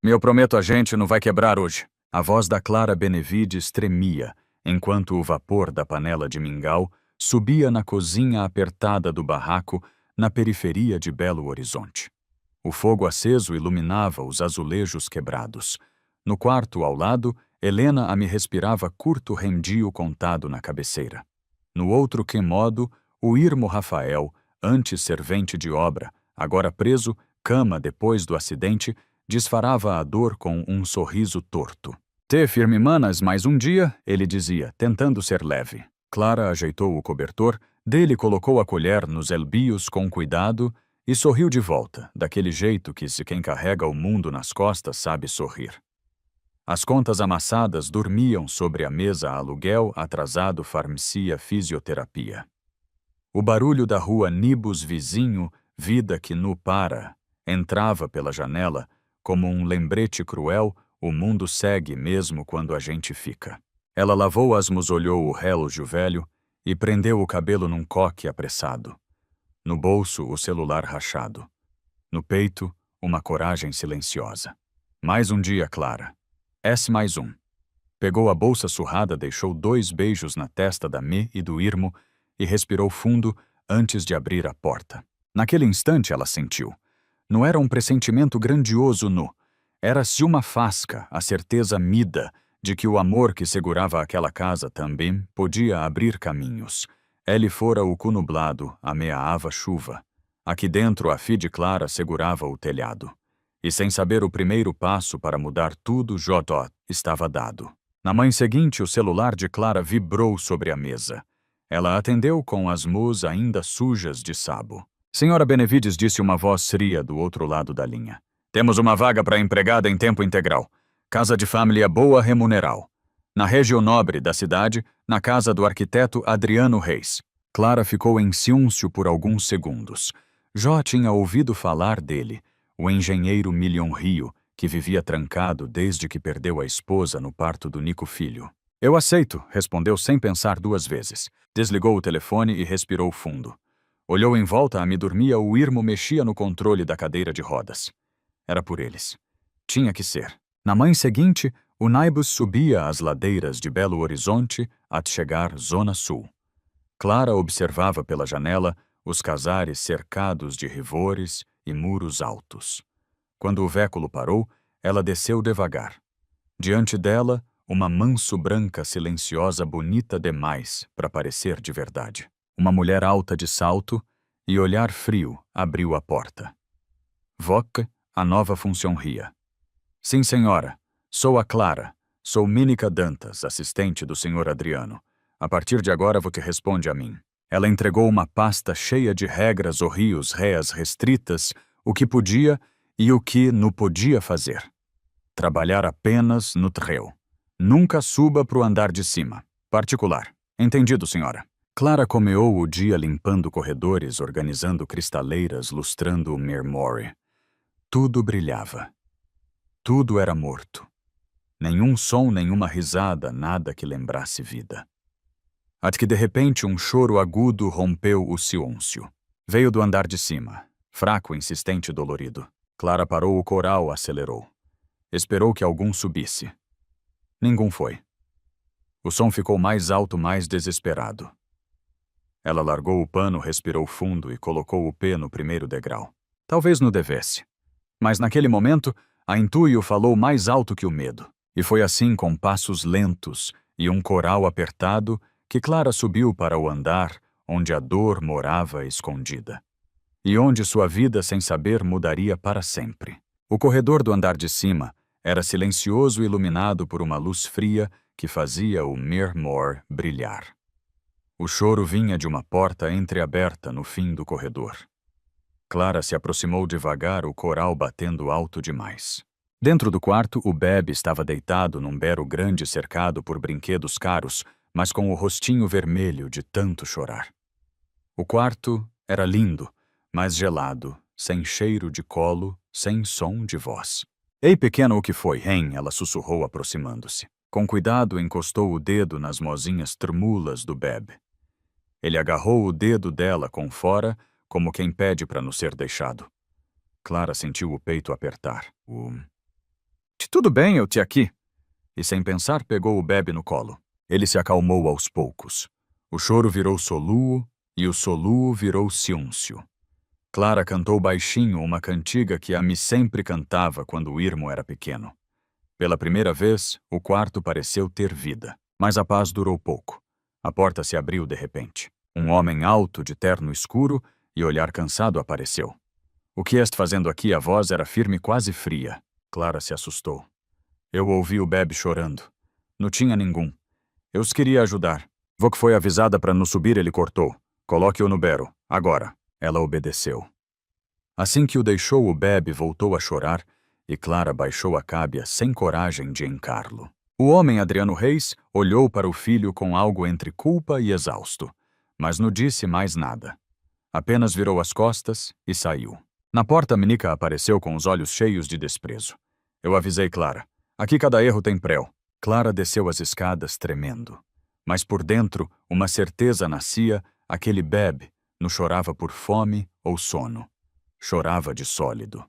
Eu prometo a gente não vai quebrar hoje. A voz da Clara Benevides tremia, enquanto o vapor da panela de mingau subia na cozinha apertada do barraco na periferia de Belo Horizonte. O fogo aceso iluminava os azulejos quebrados. No quarto ao lado, Helena a me respirava curto rendio contado na cabeceira. No outro quemodo, o irmão Rafael, antes servente de obra, agora preso, cama depois do acidente, disfarava a dor com um sorriso torto. "Te firme manas mais um dia", ele dizia, tentando ser leve. Clara ajeitou o cobertor, dele colocou a colher nos elbios com cuidado e sorriu de volta, daquele jeito que se quem carrega o mundo nas costas sabe sorrir. As contas amassadas dormiam sobre a mesa aluguel atrasado farmácia fisioterapia. O barulho da rua Nibus vizinho, vida que nu para, entrava pela janela, como um lembrete cruel, o mundo segue mesmo quando a gente fica. Ela lavou asmos, olhou o relógio velho e prendeu o cabelo num coque apressado. No bolso, o celular rachado. No peito, uma coragem silenciosa. Mais um dia, Clara. Mais um. Pegou a bolsa surrada, deixou 2 beijos na testa da Me e do Irmo e respirou fundo antes de abrir a porta. Naquele instante ela sentiu. Não era um pressentimento grandioso era-se uma fasca, a certeza mida de que o amor que segurava aquela casa também podia abrir caminhos. Ele fora o cu nublado, ameaava chuva. Aqui dentro a fi de Clara segurava o telhado. E sem saber o primeiro passo para mudar tudo, estava dado. Na manhã seguinte, o celular de Clara vibrou sobre a mesa. Ela atendeu com as mãos ainda sujas de sabo. "Senhora Benevides", disse uma voz fria do outro lado da linha. "Temos uma vaga para empregada em tempo integral. Casa de família boa remuneral. Na região nobre da cidade, na casa do arquiteto Adriano Reis." Clara ficou em silêncio por alguns segundos. Jó tinha ouvido falar dele, o engenheiro milionário, que vivia trancado desde que perdeu a esposa no parto do Nico filho. "Eu aceito", respondeu sem pensar 2 vezes. Desligou o telefone e respirou fundo. Olhou em volta, a me dormia, o Irmo mexia no controle da cadeira de rodas. Era por eles. Tinha que ser. Na manhã seguinte, o Naibus subia as ladeiras de Belo Horizonte até chegar Zona Sul. Clara observava pela janela os casares cercados de rivores e muros altos. Quando o véculo parou, ela desceu devagar. Diante dela, uma manso branca silenciosa bonita demais para parecer de verdade. Uma mulher alta de salto e olhar frio abriu a porta. "Voc", a nova funcionária. "Sim, senhora. Sou a Clara. Sou Mínica Dantas, assistente do senhor Adriano. A partir de agora você responde a mim." Ela entregou uma pasta cheia de regras ou réas restritas, o que podia e o que não podia fazer. Trabalhar apenas no treu. Nunca suba pro andar de cima. Particular. "Entendido, senhora." Clara comeou o dia limpando corredores, organizando cristaleiras, lustrando o mármore. Tudo brilhava. Tudo era morto. Nenhum som, nenhuma risada, nada que lembrasse vida. Até que de repente um choro agudo rompeu o silêncio. Veio do andar de cima. Fraco, insistente, dolorido. Clara parou o coral, acelerou. Esperou que algum subisse. Ninguém foi. O som ficou mais alto, mais desesperado. Ela largou o pano, respirou fundo e colocou o pé no primeiro degrau. Talvez não devesse. Mas naquele momento, a intuito falou mais alto que o medo. E foi assim, com passos lentos e um coral apertado, que Clara subiu para o andar onde a dor morava escondida. E onde sua vida, sem saber, mudaria para sempre. O corredor do andar de cima era silencioso e iluminado por uma luz fria que fazia o mármore brilhar. O choro vinha de uma porta entreaberta no fim do corredor. Clara se aproximou devagar, o coral batendo alto demais. Dentro do quarto, o bebê estava deitado num berro grande cercado por brinquedos caros, mas com o rostinho vermelho de tanto chorar. O quarto era lindo, mas gelado, sem cheiro de colo, sem som de voz. "Ei, pequeno, o que foi, hein?" ela sussurrou, aproximando-se. Com cuidado, encostou o dedo nas mozinhas trêmulas do bebê. Ele agarrou o dedo dela com fora, como quem pede para não ser deixado. Clara sentiu o peito apertar. Tudo bem, eu te aqui. E sem pensar pegou o bebe no colo. Ele se acalmou aos poucos. O choro virou soluo e o soluo virou ciúncio. Clara cantou baixinho uma cantiga que a Mi sempre cantava quando o Irmo era pequeno. Pela primeira vez, o quarto pareceu ter vida. Mas a paz durou pouco. A porta se abriu de repente. Um homem alto, de terno escuro e olhar cansado apareceu. O que est fazendo aqui? A voz era firme, quase fria. Clara se assustou. Eu ouvi o bebe chorando. Não tinha ninguém. Eu os queria ajudar. Vou que foi avisada para não subir, ele cortou. Coloque-o no bero, agora. Ela obedeceu. Assim que o deixou, o bebe voltou a chorar e Clara baixou a cábia sem coragem de encará-lo. O homem Adriano Reis olhou para o filho com algo entre culpa e exausto, mas não disse mais nada. Apenas virou as costas e saiu. Na porta, Minica apareceu com os olhos cheios de desprezo. Eu avisei Clara. Aqui cada erro tem preu. Clara desceu as escadas tremendo. Mas por dentro, uma certeza nascia, aquele bebe não chorava por fome ou sono. Chorava de sólido.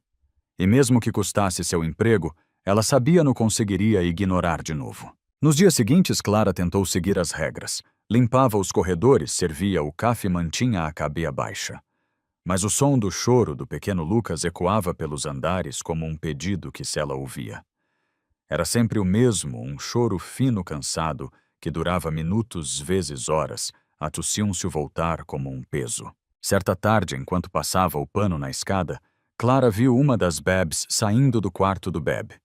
E mesmo que custasse seu emprego, ela sabia não conseguiria ignorar de novo. Nos dias seguintes, Clara tentou seguir as regras. Limpava os corredores, servia o café e mantinha a cabeça baixa. Mas o som do choro do pequeno Lucas ecoava pelos andares como um pedido que ela ouvia. Era sempre o mesmo, um choro fino cansado, que durava minutos, vezes horas, até o ciúncio voltar como um peso. Certa tarde, enquanto passava o pano na escada, Clara viu uma das bebes saindo do quarto do bebe.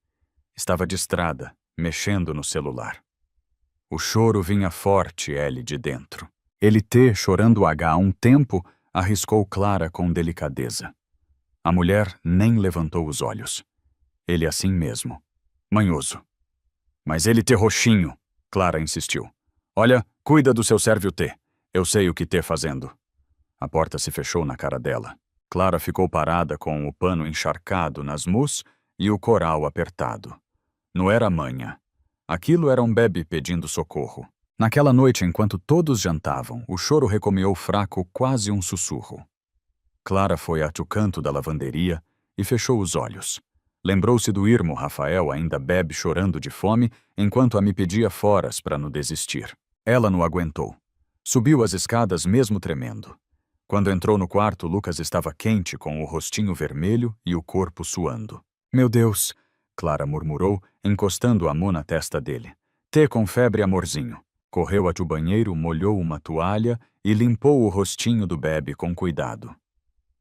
Estava distrada, mexendo no celular. O choro vinha forte, ele de dentro. Ele chorando há um tempo, arriscou Clara com delicadeza. A mulher nem levantou os olhos. Ele assim mesmo. Manhoso. Mas ele roxinho, Clara insistiu. Olha, cuida do seu sérvio T. Eu sei o que fazendo. A porta se fechou na cara dela. Clara ficou parada com o pano encharcado nas mãos e o coral apertado. Não era manha. Aquilo era um bebe pedindo socorro. Naquela noite, enquanto todos jantavam, o choro recomeou fraco, quase um sussurro. Clara foi até o canto da lavanderia e fechou os olhos. Lembrou-se do irmão Rafael, ainda bebe chorando de fome, enquanto a me pedia foras para não desistir. Ela não aguentou. Subiu as escadas mesmo tremendo. Quando entrou no quarto, Lucas estava quente, com o rostinho vermelho e o corpo suando. Meu Deus! Clara murmurou, encostando a mão na testa dele. Com febre, amorzinho. Correu até o banheiro, molhou uma toalha e limpou o rostinho do bebe com cuidado.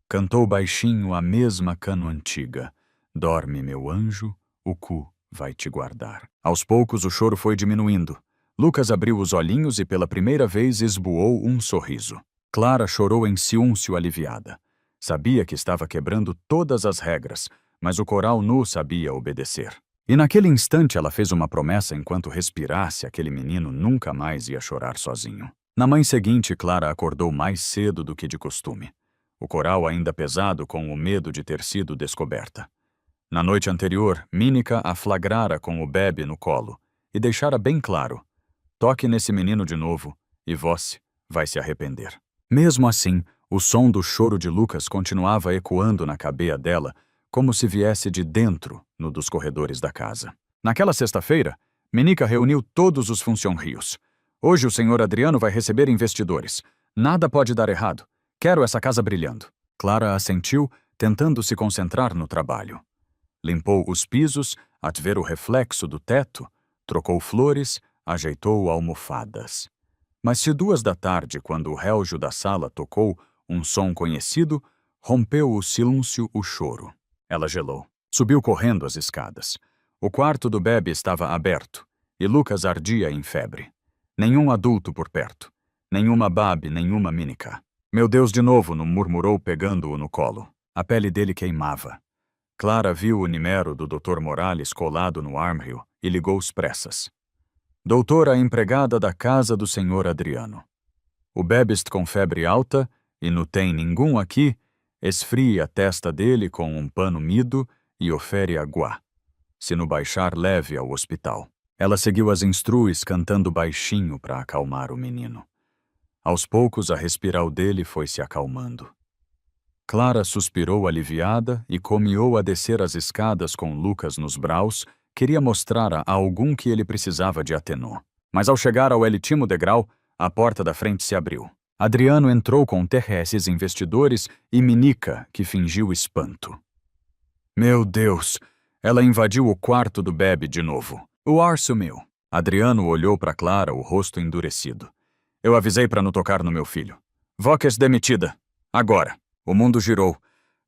Cantou baixinho a mesma cano antiga. Dorme, meu anjo, o cu vai te guardar. Aos poucos o choro foi diminuindo. Lucas abriu os olhinhos e pela primeira vez esboou um sorriso. Clara chorou em ciúncio aliviada. Sabia que estava quebrando todas as regras, mas o coral nu sabia obedecer. E naquele instante ela fez uma promessa: enquanto respirasse, aquele menino nunca mais ia chorar sozinho. Na manhã seguinte, Clara acordou mais cedo do que de costume. O coral ainda pesado com o medo de ter sido descoberta. Na noite anterior, Mínica a flagrara com o bebe no colo e deixara bem claro: toque nesse menino de novo e você vai se arrepender. Mesmo assim, o som do choro de Lucas continuava ecoando na cabeça dela, como se viesse de dentro, no dos corredores da casa. Naquela sexta-feira, Mínica reuniu todos os funcionários. Hoje o senhor Adriano vai receber investidores. Nada pode dar errado. Quero essa casa brilhando. Clara assentiu, tentando se concentrar no trabalho. Limpou os pisos, até ver o reflexo do teto, trocou flores, ajeitou almofadas. Mas se 2 da tarde, quando o relógio da sala tocou um som conhecido, rompeu o silêncio o choro. Ela gelou. Subiu correndo as escadas. O quarto do bebe estava aberto, e Lucas ardia em febre. Nenhum adulto por perto. Nenhuma babe, nenhuma Mínica. Meu Deus, de novo, não murmurou pegando-o no colo. A pele dele queimava. Clara viu o número do Dr. Morales colado no armário e ligou às pressas. Doutora empregada da casa do senhor Adriano. O bebe está com febre alta e não tem ninguém aqui. Esfrie a testa dele com um pano mido e ofere água. Se não baixar, leve ao hospital. Ela seguiu as instruções cantando baixinho para acalmar o menino. Aos poucos a respiral dele foi se acalmando. Clara suspirou aliviada e começou a descer as escadas com Lucas nos braços, queria mostrar a algum que ele precisava de Atenô. Mas ao chegar ao último degrau, a porta da frente se abriu. Adriano entrou com terrestres investidores e Minica, que fingiu espanto. Meu Deus! Ela invadiu o quarto do bebê de novo. O ar sumiu. Adriano olhou para Clara, o rosto endurecido. Eu avisei para não tocar no meu filho. Vocas demitida. Agora. O mundo girou.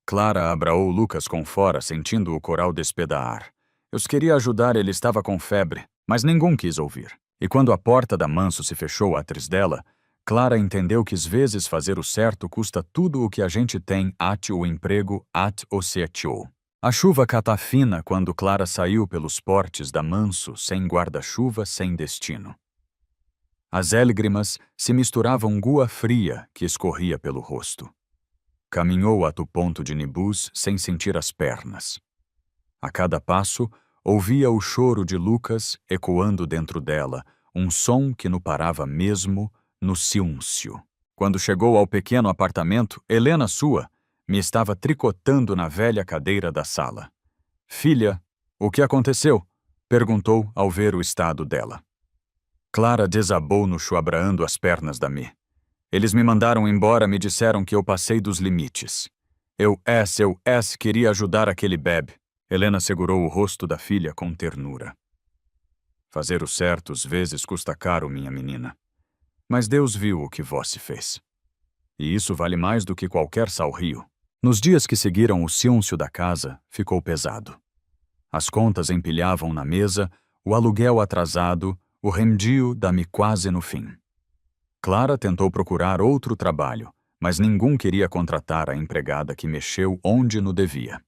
Clara abraou Lucas com fora, sentindo o coral despedaar. Eu queria ajudar, ele estava com febre, mas ninguém quis ouvir. E quando a porta da manso se fechou atrás dela, Clara entendeu que às vezes fazer o certo custa tudo o que a gente tem, at o emprego, at o setio. A chuva cata fina quando Clara saiu pelos portes da manso, sem guarda-chuva, sem destino. As lágrimas se misturavam gua fria que escorria pelo rosto. Caminhou até o ponto de Nibus sem sentir as pernas. A cada passo, ouvia o choro de Lucas ecoando dentro dela, um som que não parava mesmo no silêncio. Quando chegou ao pequeno apartamento, Helena sua me estava tricotando na velha cadeira da sala. Filha, o que aconteceu? Perguntou ao ver o estado dela. Clara desabou no chão abraando as pernas da Mi. Eles me mandaram embora, me disseram que eu passei dos limites. Eu queria ajudar aquele bebê. Helena segurou o rosto da filha com ternura. Fazer o certo às vezes custa caro, minha menina. Mas Deus viu o que você fez. E isso vale mais do que qualquer sal-rio. Nos dias que seguiram o silêncio da casa, ficou pesado. As contas empilhavam na mesa, o aluguel atrasado, o rendio da-me quase no fim. Clara tentou procurar outro trabalho, mas ninguém queria contratar a empregada que mexeu onde não devia.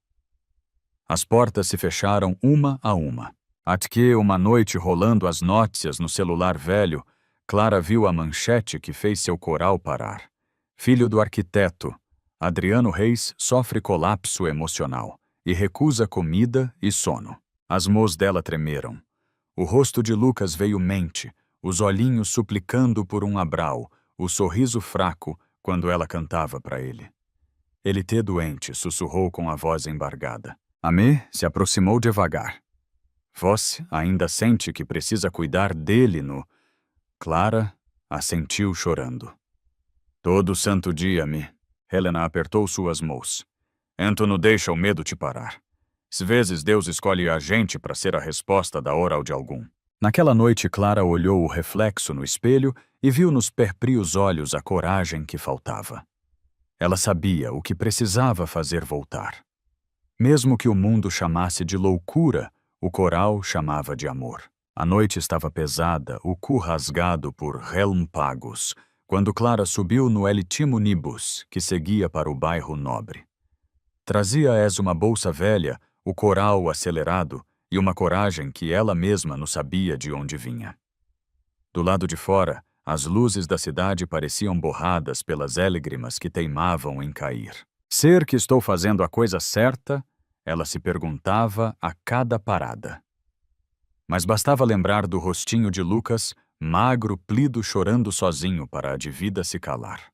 As portas se fecharam uma a uma. Até que, uma noite rolando as notícias no celular velho, Clara viu a manchete que fez seu coral parar. Filho do arquiteto, Adriano Reis sofre colapso emocional e recusa comida e sono. As mãos dela tremeram. O rosto de Lucas veio mente, os olhinhos suplicando por um abrau, o sorriso fraco quando ela cantava para ele. Ele te doente, sussurrou com a voz embargada. Amê se aproximou devagar. Você ainda sente que precisa cuidar dele no... Clara assentiu chorando. Todo santo dia, me... Helena apertou suas mãos. Então não deixa o medo te parar. Às vezes Deus escolhe a gente para ser a resposta da oral de algum. Naquela noite, Clara olhou o reflexo no espelho e viu nos perprios olhos a coragem que faltava. Ela sabia o que precisava fazer voltar. Mesmo que o mundo chamasse de loucura, o coral chamava de amor. A noite estava pesada, o cu rasgado por relâmpagos, quando Clara subiu no último Nibus, que seguia para o bairro Nobre. Trazia uma bolsa velha, o coral acelerado e uma coragem que ela mesma não sabia de onde vinha. Do lado de fora, as luzes da cidade pareciam borradas pelas lágrimas que teimavam em cair. Ser que estou fazendo a coisa certa? Ela se perguntava a cada parada. Mas bastava lembrar do rostinho de Lucas, magro, plido, chorando sozinho para a de vida se calar.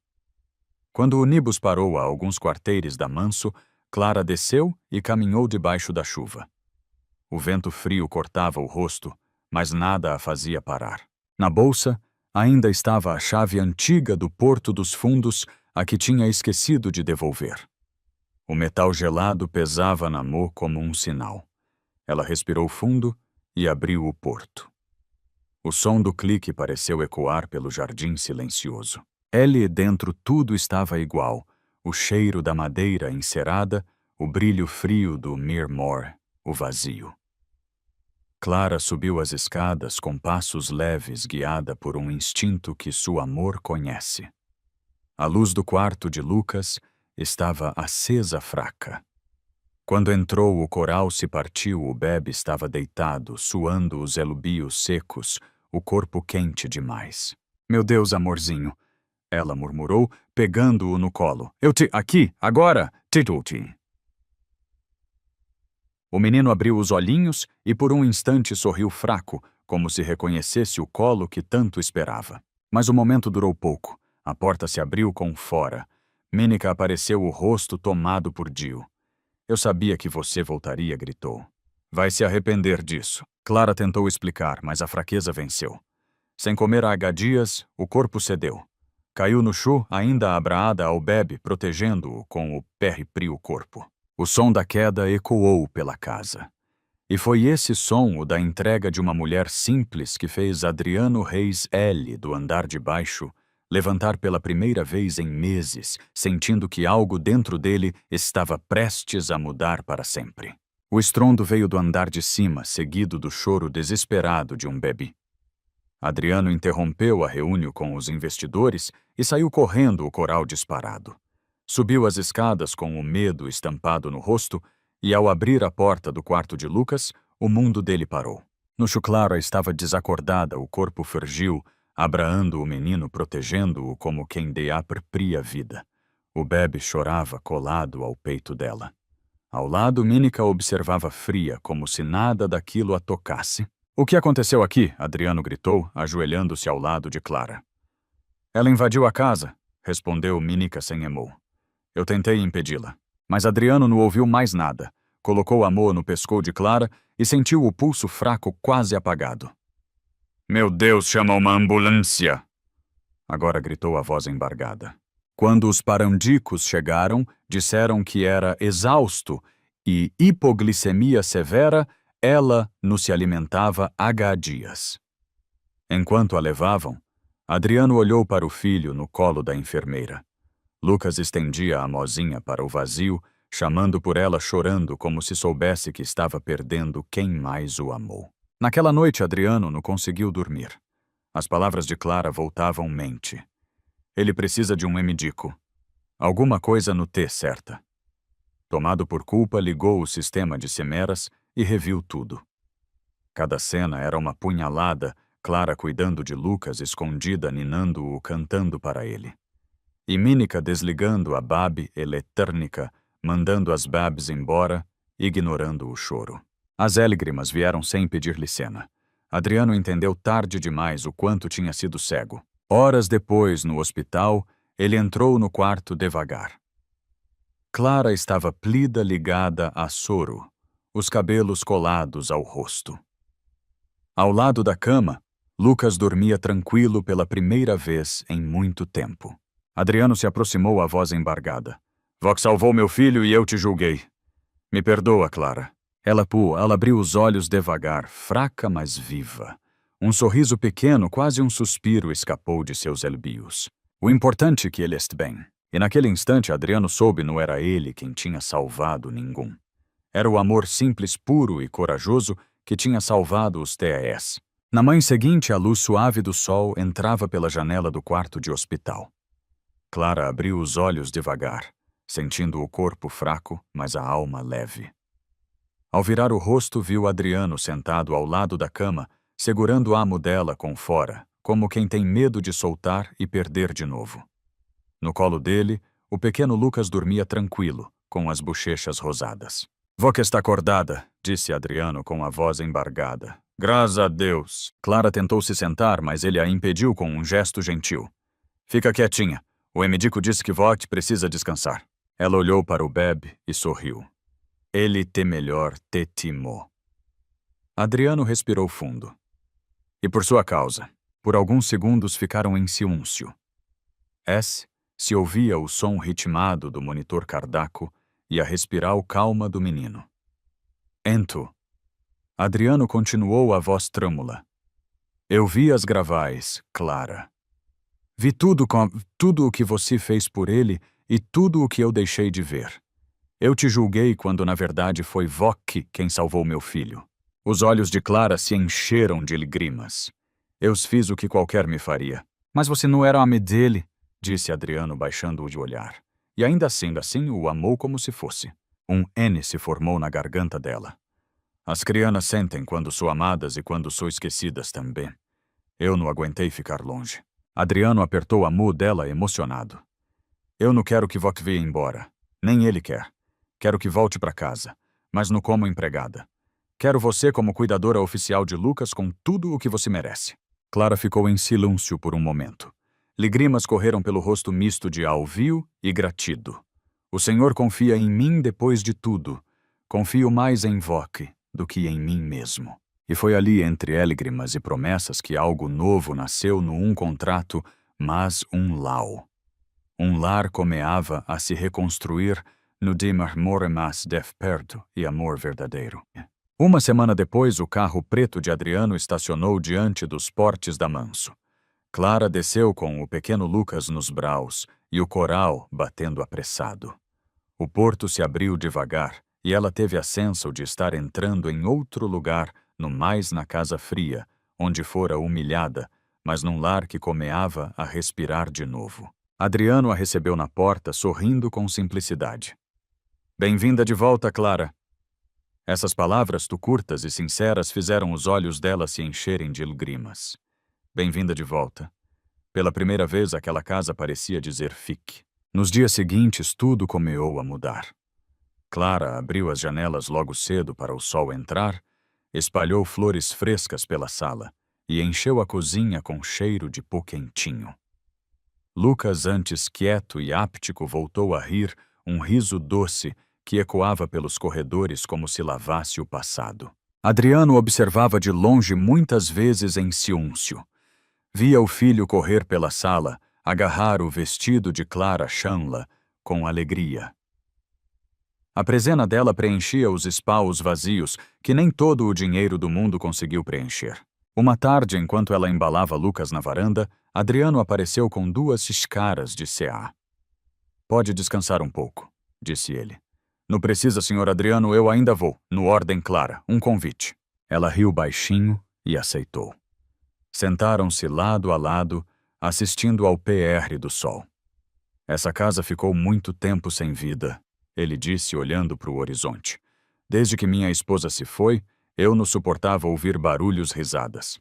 Quando o ônibus parou a alguns quarteires da Manso, Clara desceu e caminhou debaixo da chuva. O vento frio cortava o rosto, mas nada a fazia parar. Na bolsa, ainda estava a chave antiga do Porto dos Fundos, a que tinha esquecido de devolver. O metal gelado pesava na mão como um sinal. Ela respirou fundo e abriu o porto. O som do clique pareceu ecoar pelo jardim silencioso. Ali dentro tudo estava igual, o cheiro da madeira encerada, o brilho frio do Mirmore, o vazio. Clara subiu as escadas com passos leves, guiada por um instinto que seu amor conhece. A luz do quarto de Lucas estava acesa fraca. Quando entrou, o coral se partiu, o bebê estava deitado, suando os elubios secos, o corpo quente demais. Meu Deus, amorzinho, ela murmurou, pegando-o no colo. Aqui, agora, Tituti. O menino abriu os olhinhos e por um instante sorriu fraco, como se reconhecesse o colo que tanto esperava. Mas o momento durou pouco. A porta se abriu com fora. Mínica apareceu, o rosto tomado por Dio. Eu sabia que você voltaria, gritou. Vai se arrepender disso. Clara tentou explicar, mas a fraqueza venceu. Sem comer há dias, o corpo cedeu. Caiu no chão, ainda abraada ao bebe, protegendo-o com o pérreo corpo. O som da queda ecoou pela casa. E foi esse som, o da entrega de uma mulher simples, que fez Adriano Reis L., do andar de baixo, levantar pela primeira vez em meses, sentindo que algo dentro dele estava prestes a mudar para sempre. O estrondo veio do andar de cima, seguido do choro desesperado de um bebê. Adriano interrompeu a reunião com os investidores e saiu correndo, o coral disparado. Subiu as escadas com o medo estampado no rosto e, ao abrir a porta do quarto de Lucas, o mundo dele parou. No chão Clara estava desacordada, o corpo fergiu, abraando o menino, protegendo-o como quem dê a própria vida. O bebe chorava colado ao peito dela. Ao lado, Mínica observava fria, como se nada daquilo a tocasse. O que aconteceu aqui? Adriano gritou, ajoelhando-se ao lado de Clara. Ela invadiu a casa, respondeu Mínica sem emor. Eu tentei impedi-la, mas Adriano não ouviu mais nada. Colocou a mão no pescoço de Clara e sentiu o pulso fraco quase apagado. Meu Deus, chama uma ambulância! Agora gritou a voz embargada. Quando os parandicos chegaram, disseram que era exausto e hipoglicemia severa. Ela não se alimentava há dias. Enquanto a levavam, Adriano olhou para o filho no colo da enfermeira. Lucas estendia a mozinha para o vazio, chamando por ela, chorando como se soubesse que estava perdendo quem mais o amou. Naquela noite, Adriano não conseguiu dormir. As palavras de Clara voltavam mente. Ele precisa de um médico. Alguma coisa no T certa. Tomado por culpa, ligou o sistema de cimeras e reviu tudo. Cada cena era uma punhalada, Clara cuidando de Lucas, escondida, ninando-o, cantando para ele. E Mínica desligando a babe eletérnica, mandando as babes embora, ignorando o choro. As lágrimas vieram sem pedir-lhe cena. Adriano entendeu tarde demais o quanto tinha sido cego. Horas depois, no hospital, ele entrou no quarto devagar. Clara estava plida, ligada a soro, os cabelos colados ao rosto. Ao lado da cama, Lucas dormia tranquilo pela primeira vez em muito tempo. Adriano se aproximou, a voz embargada. Vox salvou meu filho e eu te julguei. Me perdoa, Clara. Ela abriu os olhos devagar, fraca mas viva. Um sorriso pequeno, quase um suspiro, escapou de seus elbios. O importante é que ele este bem. E naquele instante Adriano soube não era ele quem tinha salvado ninguém. Era o amor simples, puro e corajoso que tinha salvado os TES. Na manhã seguinte, a luz suave do sol entrava pela janela do quarto de hospital. Clara abriu os olhos devagar, sentindo o corpo fraco, mas a alma leve. Ao virar o rosto, viu Adriano sentado ao lado da cama, segurando o amo dela com fora, como quem tem medo de soltar e perder de novo. No colo dele, o pequeno Lucas dormia tranquilo, com as bochechas rosadas. Vó que está acordada, disse Adriano com a voz embargada. Graças a Deus. Clara tentou se sentar, mas ele a impediu com um gesto gentil. Fica quietinha. O médico disse que vó precisa descansar. Ela olhou para o bebe e sorriu. Ele te melhor te timou. Adriano respirou fundo. E por sua causa, por alguns segundos ficaram em silêncio. Se ouvia o som ritmado do monitor cardíaco e a respiral calma do menino. Adriano continuou, a voz trêmula. Eu vi as gravais, Clara. Vi tudo o que você fez por ele e tudo o que eu deixei de ver. Eu te julguei quando na verdade foi Voque quem salvou meu filho. Os olhos de Clara se encheram de lágrimas. Eu fiz o que qualquer me faria. Mas você não era homem dele, disse Adriano baixando-o de olhar. E ainda assim o amou como se fosse. Um N se formou na garganta dela. As crianças sentem quando são amadas e quando são esquecidas também. Eu não aguentei ficar longe. Adriano apertou a mão dela emocionado. Eu não quero que Voque vá embora. Nem ele quer. Quero que volte para casa, mas não como empregada. Quero você como cuidadora oficial de Lucas com tudo o que você merece. Clara ficou em silêncio por um momento. Lágrimas correram pelo rosto misto de alvio e gratido. O Senhor confia em mim depois de tudo. Confio mais em Voque. do que em mim mesmo. E foi ali, entre lágrimas e promessas, que algo novo nasceu no um contrato, mas um lau. Um lar comeava a se reconstruir no de amor mais de perto e amor verdadeiro. Uma semana depois, o carro preto de Adriano estacionou diante dos portes da Manso. Clara desceu com o pequeno Lucas nos braços e o coral batendo apressado. O porto se abriu devagar e ela teve a sensação de estar entrando em outro lugar, no mais na casa fria, onde fora humilhada, mas num lar que comeava a respirar de novo. Adriano a recebeu na porta, sorrindo com simplicidade. Bem-vinda de volta, Clara. Essas palavras, curtas e sinceras, fizeram os olhos dela se encherem de lágrimas. Bem-vinda de volta. Pela primeira vez, aquela casa parecia dizer fique. Nos dias seguintes, tudo começou a mudar. Clara abriu as janelas logo cedo para o sol entrar, espalhou flores frescas pela sala e encheu a cozinha com cheiro de pó quentinho. Lucas, antes quieto e áptico, voltou a rir, um riso doce que ecoava pelos corredores como se lavasse o passado. Adriano observava de longe muitas vezes em silêncio. Via o filho correr pela sala, agarrar o vestido de Clara Chanla com alegria. A presena dela preenchia os espaços vazios que nem todo o dinheiro do mundo conseguiu preencher. Uma tarde, enquanto ela embalava Lucas na varanda, Adriano apareceu com 2 xícaras de CA. Pode descansar um pouco, disse ele. Não precisa, senhor Adriano, eu ainda vou, no ordem Clara, um convite. Ela riu baixinho e aceitou. Sentaram-se lado a lado, assistindo ao PR do sol. Essa casa ficou muito tempo sem vida, ele disse olhando para o horizonte. Desde que minha esposa se foi, eu não suportava ouvir barulhos, risadas.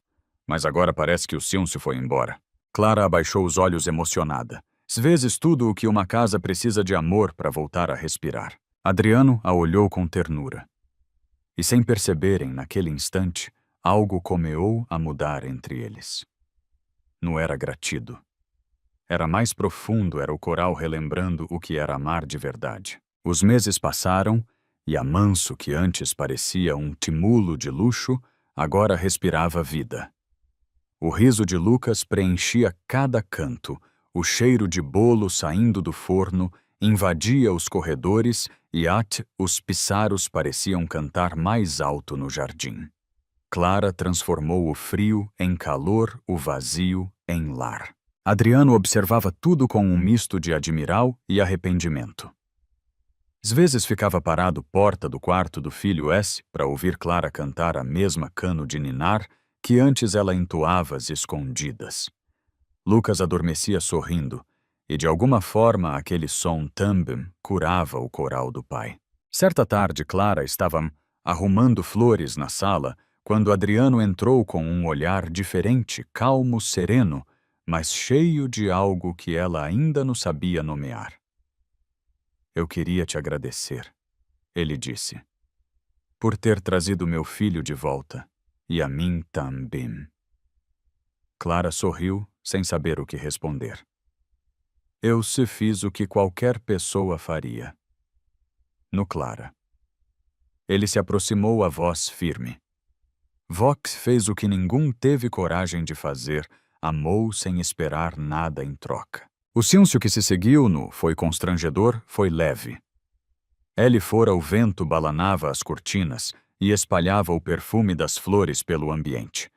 Mas agora parece que o silêncio foi embora. Clara abaixou os olhos emocionada. Às vezes tudo o que uma casa precisa de amor para voltar a respirar. Adriano a olhou com ternura. E sem perceberem, naquele instante, algo começou a mudar entre eles. Não era gratido. Era mais profundo, era o coral relembrando o que era amar de verdade. Os meses passaram e a Manso, que antes parecia um timulo de luxo, agora respirava vida. O riso de Lucas preenchia cada canto, o cheiro de bolo saindo do forno invadia os corredores e os pássaros pareciam cantar mais alto no jardim. Clara transformou o frio em calor, o vazio em lar. Adriano observava tudo com um misto de admirar e arrependimento. Às vezes ficava parado porta do quarto do filho S para ouvir Clara cantar a mesma cano de ninar que antes ela entoava às escondidas. Lucas adormecia sorrindo, e de alguma forma aquele som também curava o coral do pai. Certa tarde, Clara estava arrumando flores na sala quando Adriano entrou com um olhar diferente, calmo, sereno, mas cheio de algo que ela ainda não sabia nomear. Eu queria te agradecer, ele disse, por ter trazido meu filho de volta, e a mim também. Clara sorriu, sem saber o que responder. Eu se fiz o que qualquer pessoa faria. No Clara. Ele se aproximou, a voz firme. Vox fez o que ninguém teve coragem de fazer, amou sem esperar nada em troca. O silêncio que se seguiu foi constrangedor, foi leve. Ele fora o vento balanava as cortinas e espalhava o perfume das flores pelo ambiente.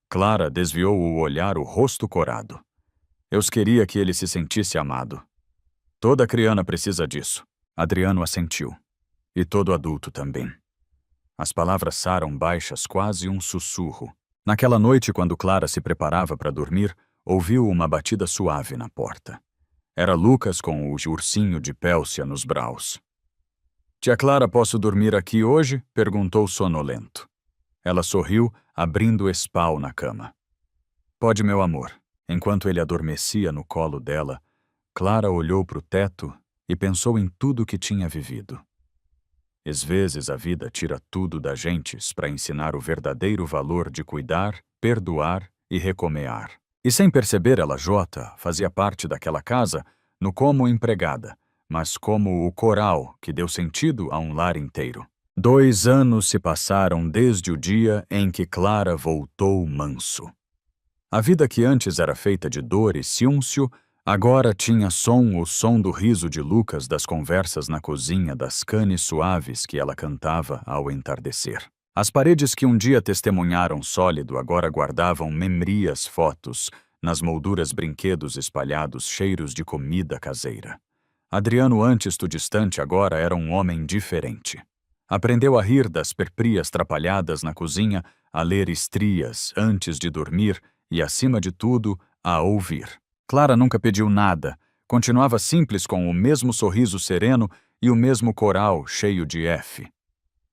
Clara desviou o olhar, o rosto corado. Eu queria que ele se sentisse amado. Toda criança precisa disso. Adriano assentiu. E todo adulto também. As palavras saram baixas, quase um sussurro. Naquela noite, quando Clara se preparava para dormir, ouviu uma batida suave na porta. Era Lucas com o ursinho de Pélcia nos braços. Tia Clara, posso dormir aqui hoje? Perguntou sonolento. Ela sorriu, abrindo espal na cama. Pode, meu amor. Enquanto ele adormecia no colo dela, Clara olhou para o teto e pensou em tudo que tinha vivido. Às vezes a vida tira tudo da gente para ensinar o verdadeiro valor de cuidar, perdoar e recomeçar. E sem perceber, ela, Jota, fazia parte daquela casa, não como empregada, mas como o coral que deu sentido a um lar inteiro. 2 anos se passaram desde o dia em que Clara voltou manso. A vida que antes era feita de dor e ciúncio, agora tinha o som do riso de Lucas das conversas na cozinha, das canes suaves que ela cantava ao entardecer. As paredes que um dia testemunharam sólido agora guardavam memorias, fotos, nas molduras brinquedos espalhados, cheiros de comida caseira. Adriano, antes do distante, agora era um homem diferente. Aprendeu a rir das perprias trapalhadas na cozinha, a ler estrias antes de dormir e, acima de tudo, a ouvir. Clara nunca pediu nada, continuava simples com o mesmo sorriso sereno e o mesmo coral cheio de F.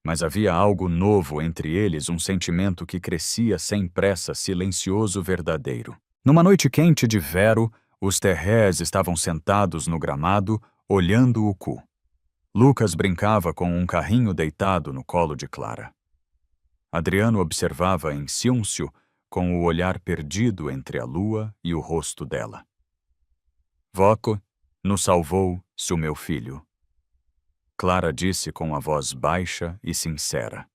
Mas havia algo novo entre eles, um sentimento que crescia sem pressa, silencioso, verdadeiro. Numa noite quente de verão, os terrés estavam sentados no gramado, olhando o cu. Lucas brincava com um carrinho deitado no colo de Clara. Adriano observava em ciúncio, com o olhar perdido entre a lua e o rosto dela. Voco, nos salvou-se o meu filho. Clara disse com a voz baixa e sincera.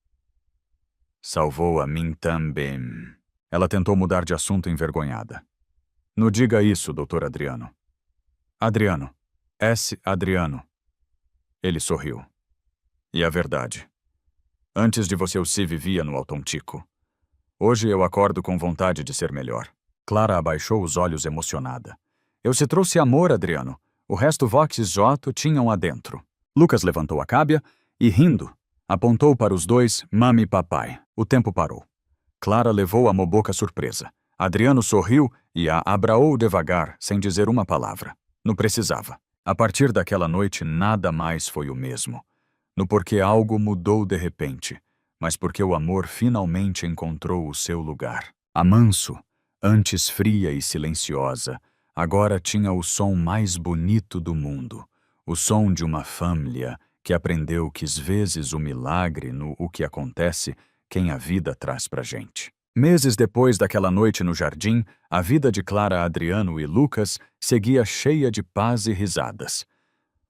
Salvou a mim também. Ela tentou mudar de assunto envergonhada. Não diga isso, doutor Adriano. Adriano. Adriano. Ele sorriu. E a verdade. Antes de você eu se vivia no Altontico. Hoje eu acordo com vontade de ser melhor. Clara abaixou os olhos emocionada. Eu se trouxe amor, Adriano. O resto Vox e Joto tinham adentro. Lucas levantou a cábia e, rindo, apontou para os dois, mami e papai. O tempo parou. Clara levou a moboca surpresa. Adriano sorriu e a abraou devagar, sem dizer uma palavra. Não precisava. A partir daquela noite, nada mais foi o mesmo. No porquê algo mudou de repente, mas porque o amor finalmente encontrou o seu lugar. A Manso, antes fria e silenciosa, agora tinha o som mais bonito do mundo. O som de uma família que aprendeu que às vezes o milagre no o que acontece, quem a vida traz pra gente. Meses depois daquela noite no jardim, a vida de Clara, Adriano e Lucas seguia cheia de paz e risadas.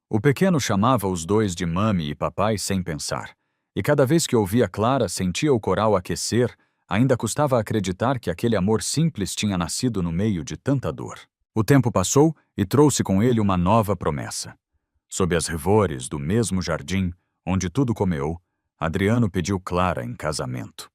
O pequeno chamava os dois de mami e papai sem pensar. E cada vez que ouvia Clara, sentia o coral aquecer, ainda custava acreditar que aquele amor simples tinha nascido no meio de tanta dor. O tempo passou e trouxe com ele uma nova promessa. Sob as revores do mesmo jardim, onde tudo comeou, Adriano pediu Clara em casamento.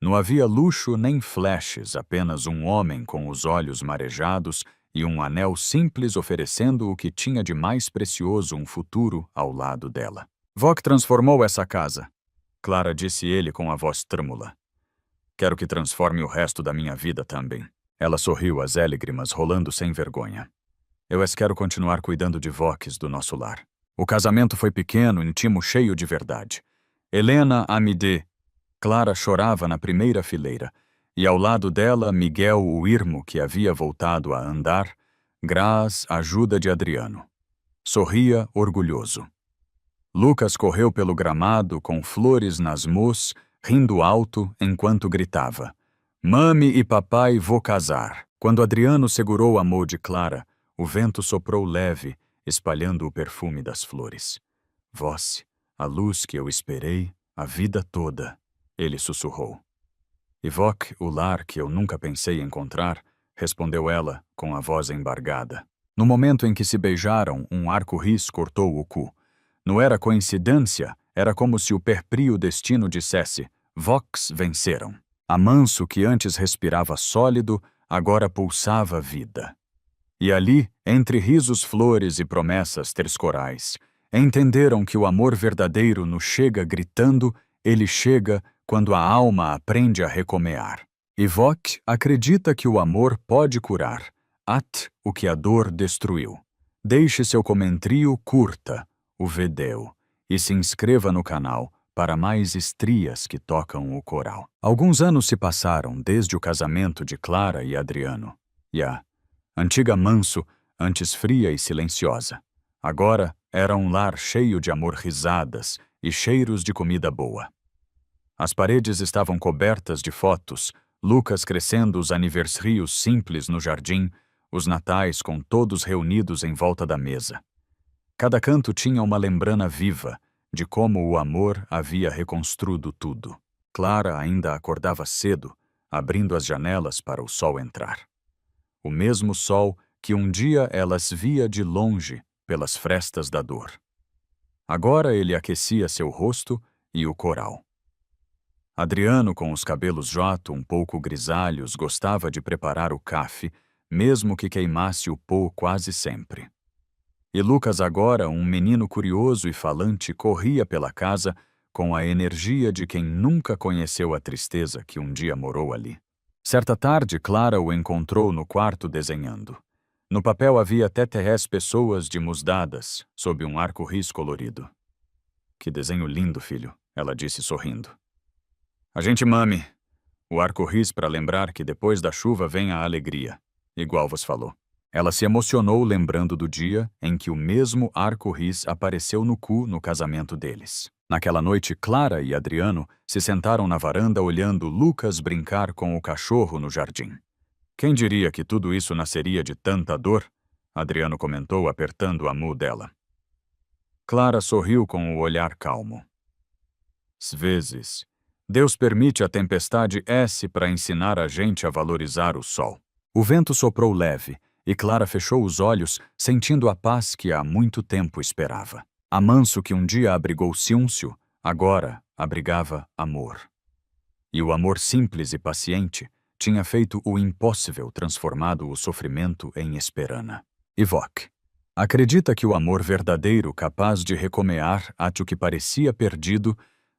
Não havia luxo nem flashes, apenas um homem com os olhos marejados e um anel simples oferecendo o que tinha de mais precioso, um futuro ao lado dela. Voc transformou essa casa, Clara disse ele com a voz trêmula. Quero que transforme o resto da minha vida também. Ela sorriu, as lágrimas rolando sem vergonha. Eu quero continuar cuidando de Vox do nosso lar. O casamento foi pequeno, íntimo, cheio de verdade. Helena Amide. Clara chorava na primeira fileira, e ao lado dela Miguel, o irmão que havia voltado a andar, graças à ajuda de Adriano. Sorria orgulhoso. Lucas correu pelo gramado com flores nas mãos, rindo alto enquanto gritava: Mami e papai, vou casar. Quando Adriano segurou a mão de Clara, o vento soprou leve, espalhando o perfume das flores. Vós, a luz que eu esperei a vida toda, ele sussurrou. E Voc, o lar que eu nunca pensei encontrar, respondeu ela com a voz embargada. No momento em que se beijaram, um arco-ris cortou o cu. Não era coincidência, era como se o perprio destino dissesse: Vox venceram. A Manso, que antes respirava sólido, agora pulsava vida. E ali, entre risos, flores e promessas terscorais, entenderam que o amor verdadeiro não chega gritando, ele chega quando a alma aprende a recomear. E Voc acredita que o amor pode curar, o que a dor destruiu. Deixe seu comentário, curta o vídeo e se inscreva no canal para mais estrias que tocam o coral. Alguns anos se passaram desde o casamento de Clara e Adriano, e a antiga Manso, antes fria e silenciosa, agora era um lar cheio de amor, risadas e cheiros de comida boa. As paredes estavam cobertas de fotos, Lucas crescendo os aniversários simples no jardim, os natais com todos reunidos em volta da mesa. Cada canto tinha uma lembrana viva, de como o amor havia reconstruído tudo. Clara ainda acordava cedo, abrindo as janelas para o sol entrar. O mesmo sol que um dia elas via de longe pelas frestas da dor. Agora ele aquecia seu rosto e o coral. Adriano, com os cabelos jato um pouco grisalhos, gostava de preparar o café, mesmo que queimasse o pó quase sempre. E Lucas, agora um menino curioso e falante, corria pela casa com a energia de quem nunca conheceu a tristeza que um dia morou ali. Certa tarde, Clara o encontrou no quarto desenhando. No papel havia até 10 pessoas de mãos dadas, sob um arco-íris colorido. "Que desenho lindo, filho", ela disse sorrindo. "A gente mame o arco-íris para lembrar que depois da chuva vem a alegria", igual vos falou. Ela se emocionou lembrando do dia em que o mesmo arco-íris apareceu no cu no casamento deles. Naquela noite, Clara e Adriano se sentaram na varanda olhando Lucas brincar com o cachorro no jardim. "Quem diria que tudo isso nasceria de tanta dor?", Adriano comentou apertando a mão dela. Clara sorriu com o olhar calmo. "Às vezes, Deus permite a tempestade para ensinar a gente a valorizar o sol." O vento soprou leve, e Clara fechou os olhos, sentindo a paz que há muito tempo esperava. A manso que um dia abrigou ciúncio, agora abrigava amor. E o amor simples e paciente tinha feito o impossível, transformado o sofrimento em esperança. Ivok acredita que o amor verdadeiro, capaz de recomear até o que parecia perdido.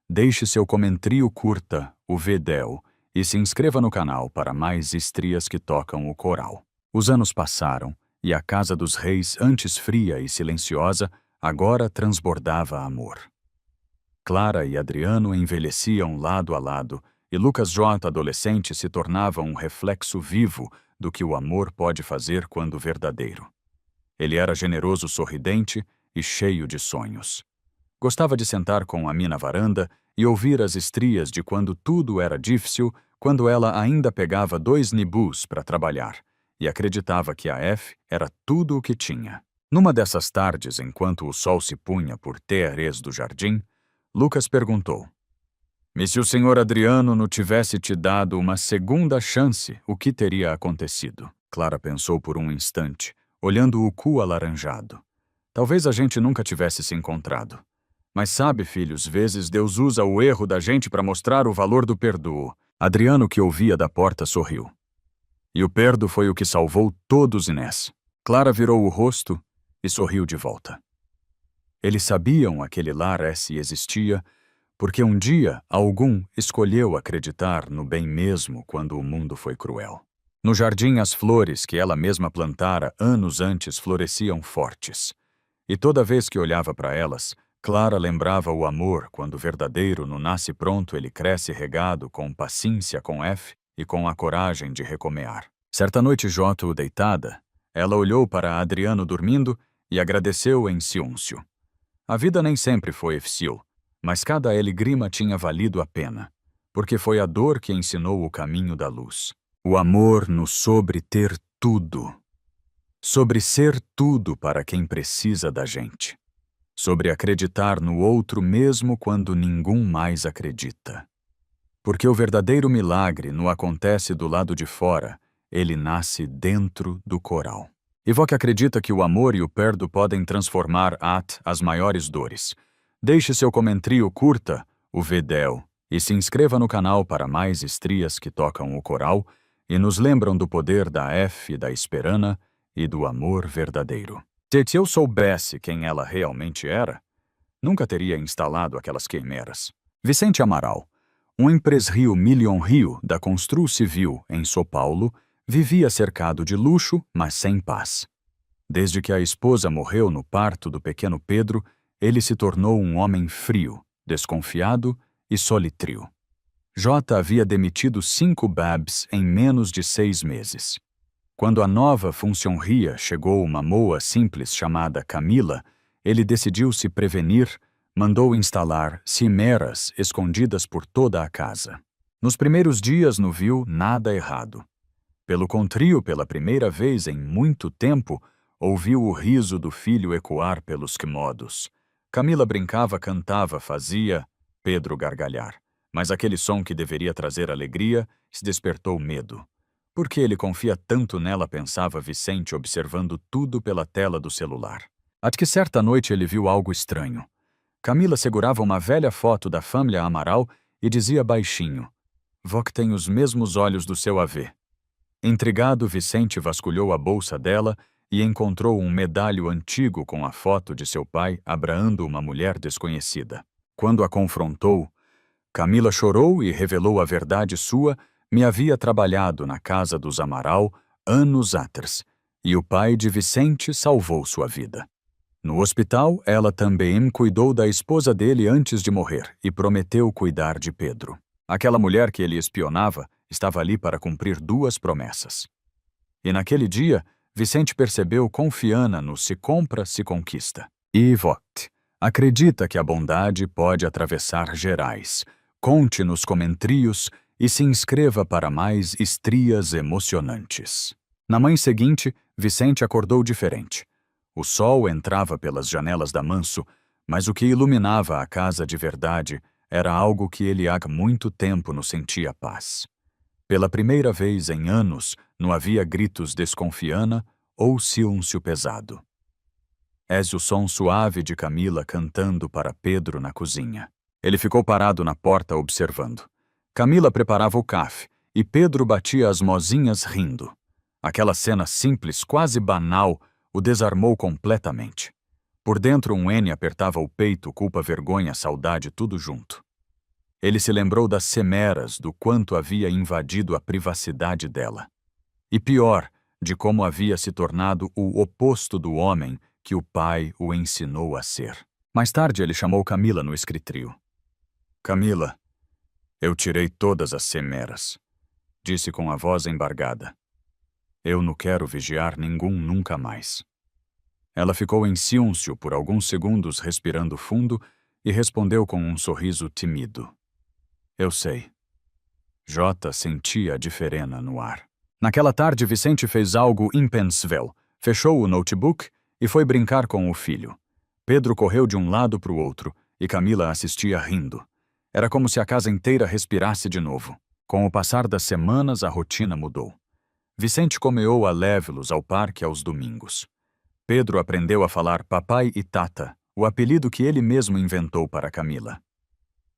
Deixe seu comentário, curta o vídeo e se inscreva no canal para mais estrias que tocam o coral. Os anos passaram, e a casa dos reis, antes fria e silenciosa, agora transbordava amor. Clara e Adriano envelheciam lado a lado, e Lucas J., adolescente, se tornava um reflexo vivo do que o amor pode fazer quando verdadeiro. Ele era generoso, sorridente e cheio de sonhos. Gostava de sentar com Ami na varanda e ouvir as estrias de quando tudo era difícil, quando ela ainda pegava 2 nibus para trabalhar, e acreditava que a F era tudo o que tinha. Numa dessas tardes, enquanto o sol se punha por terres do jardim, Lucas perguntou: "E se o senhor Adriano não tivesse te dado uma segunda chance, o que teria acontecido?" Clara pensou por um instante, olhando o cu alaranjado. "Talvez a gente nunca tivesse se encontrado. Mas sabe, filhos, vezes Deus usa o erro da gente para mostrar o valor do perdoo." Adriano, que ouvia da porta, sorriu. "E o perdo foi o que salvou todos, Inés." Clara virou o rosto e sorriu de volta. Eles sabiam aquele lar existia, porque um dia algum escolheu acreditar no bem mesmo quando o mundo foi cruel. No jardim, as flores que ela mesma plantara anos antes floresciam fortes. E toda vez que olhava para elas, Clara lembrava o amor, quando verdadeiro no nasce pronto ele cresce regado com paciência com F e com a coragem de recomear. Certa noite, J., deitada, ela olhou para Adriano dormindo e agradeceu em ciúncio. A vida nem sempre foi fácil, mas cada lágrima tinha valido a pena, porque foi a dor que ensinou o caminho da luz. O amor no sobre ter tudo, sobre ser tudo para quem precisa da gente, sobre acreditar no outro mesmo quando ninguém mais acredita. Porque o verdadeiro milagre não acontece do lado de fora, ele nasce dentro do coral. Ivok acredita que o amor e o perdão podem transformar as maiores dores. Deixe seu comentário, curta o vídeo e se inscreva no canal para mais estrias que tocam o coral e nos lembram do poder da F, da esperança e do amor verdadeiro. Se eu soubesse quem ela realmente era, nunca teria instalado aquelas quimeras. Vicente Amaral, um empresário milionário da construção civil em São Paulo, vivia cercado de luxo, mas sem paz. Desde que a esposa morreu no parto do pequeno Pedro, ele se tornou um homem frio, desconfiado e solitário. J. havia demitido 5 babs em menos de 6 meses. Quando a nova funcionária chegou, uma moa simples chamada Camila, ele decidiu se prevenir, mandou instalar cimeras escondidas por toda a casa. Nos primeiros dias não viu nada errado. Pelo contrário, pela primeira vez em muito tempo, ouviu o riso do filho ecoar pelos quimodos. Camila brincava, cantava, fazia Pedro gargalhar. Mas aquele som que deveria trazer alegria se despertou medo. Por que ele confia tanto nela, pensava Vicente, observando tudo pela tela do celular. Até que certa noite ele viu algo estranho. Camila segurava uma velha foto da família Amaral e dizia baixinho: "Vó que tem os mesmos olhos do seu avê." Intrigado, Vicente vasculhou a bolsa dela e encontrou um medalho antigo com a foto de seu pai abraando uma mulher desconhecida. Quando a confrontou, Camila chorou e revelou a verdade sua. Me havia trabalhado na casa dos Amaral anos atrás, e o pai de Vicente salvou sua vida. No hospital, ela também cuidou da esposa dele antes de morrer e prometeu cuidar de Pedro. Aquela mulher que ele espionava estava ali para cumprir duas promessas. E naquele dia, Vicente percebeu confiança no se compra, se conquista. E vote. Acredita que a bondade pode atravessar gerais. Conte nos comentários e se inscreva para mais estrias emocionantes. Na manhã seguinte, Vicente acordou diferente. O sol entrava pelas janelas da Manso, mas o que iluminava a casa de verdade era algo que ele há muito tempo não sentia paz. Pela primeira vez em anos, não havia gritos desconfiana ou silêncio pesado. És o som suave de Camila cantando para Pedro na cozinha. Ele ficou parado na porta observando. Camila preparava o café e Pedro batia as mozinhas rindo. Aquela cena simples, quase banal, o desarmou completamente. Por dentro um N apertava o peito, culpa, vergonha, saudade, tudo junto. Ele se lembrou das semeras, do quanto havia invadido a privacidade dela. E pior, de como havia se tornado o oposto do homem que o pai o ensinou a ser. Mais tarde ele chamou Camila no escritório. Camila, eu tirei todas as semeras, disse com a voz embargada. Eu não quero vigiar ninguém nunca mais. Ela ficou em silêncio por alguns segundos, respirando fundo, e respondeu com um sorriso tímido. Eu sei. Jota sentia a diferença no ar. Naquela tarde, Vicente fez algo impensável. Fechou o notebook e foi brincar com o filho. Pedro correu de um lado para o outro e Camila assistia rindo. Era como se a casa inteira respirasse de novo. Com o passar das semanas, a rotina mudou. Vicente comeou a levá-los ao parque aos domingos. Pedro aprendeu a falar papai e tata, o apelido que ele mesmo inventou para Camila.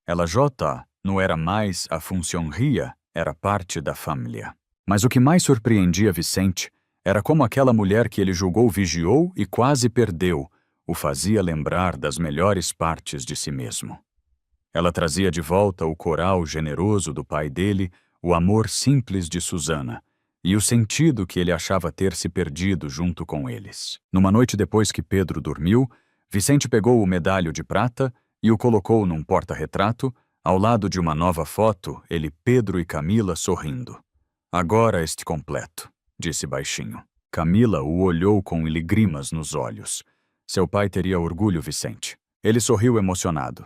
Ela Jota não era mais a funcionária, era parte da família. Mas o que mais surpreendia Vicente era como aquela mulher que ele julgou vigiou e quase perdeu, o fazia lembrar das melhores partes de si mesmo. Ela trazia de volta o coral generoso do pai dele, o amor simples de Susana, e o sentido que ele achava ter se perdido junto com eles. Numa noite depois que Pedro dormiu, Vicente pegou o medalho de prata e o colocou num porta-retrato, ao lado de uma nova foto, ele, Pedro e Camila sorrindo. Agora este completo, disse baixinho. Camila o olhou com lágrimas nos olhos. Seu pai teria orgulho, Vicente. Ele sorriu emocionado.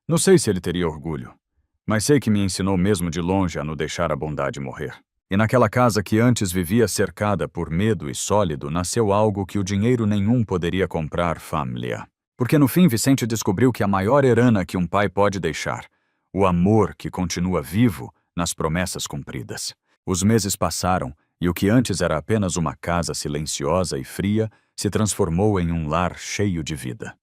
Não sei se ele teria orgulho, mas sei que me ensinou mesmo de longe a não deixar a bondade morrer. E naquela casa que antes vivia cercada por medo e sólido, nasceu algo que o dinheiro nenhum poderia comprar, família. Porque no fim Vicente descobriu que a maior herança que um pai pode deixar, o amor que continua vivo nas promessas cumpridas. Os meses passaram e o que antes era apenas uma casa silenciosa e fria se transformou em um lar cheio de vida.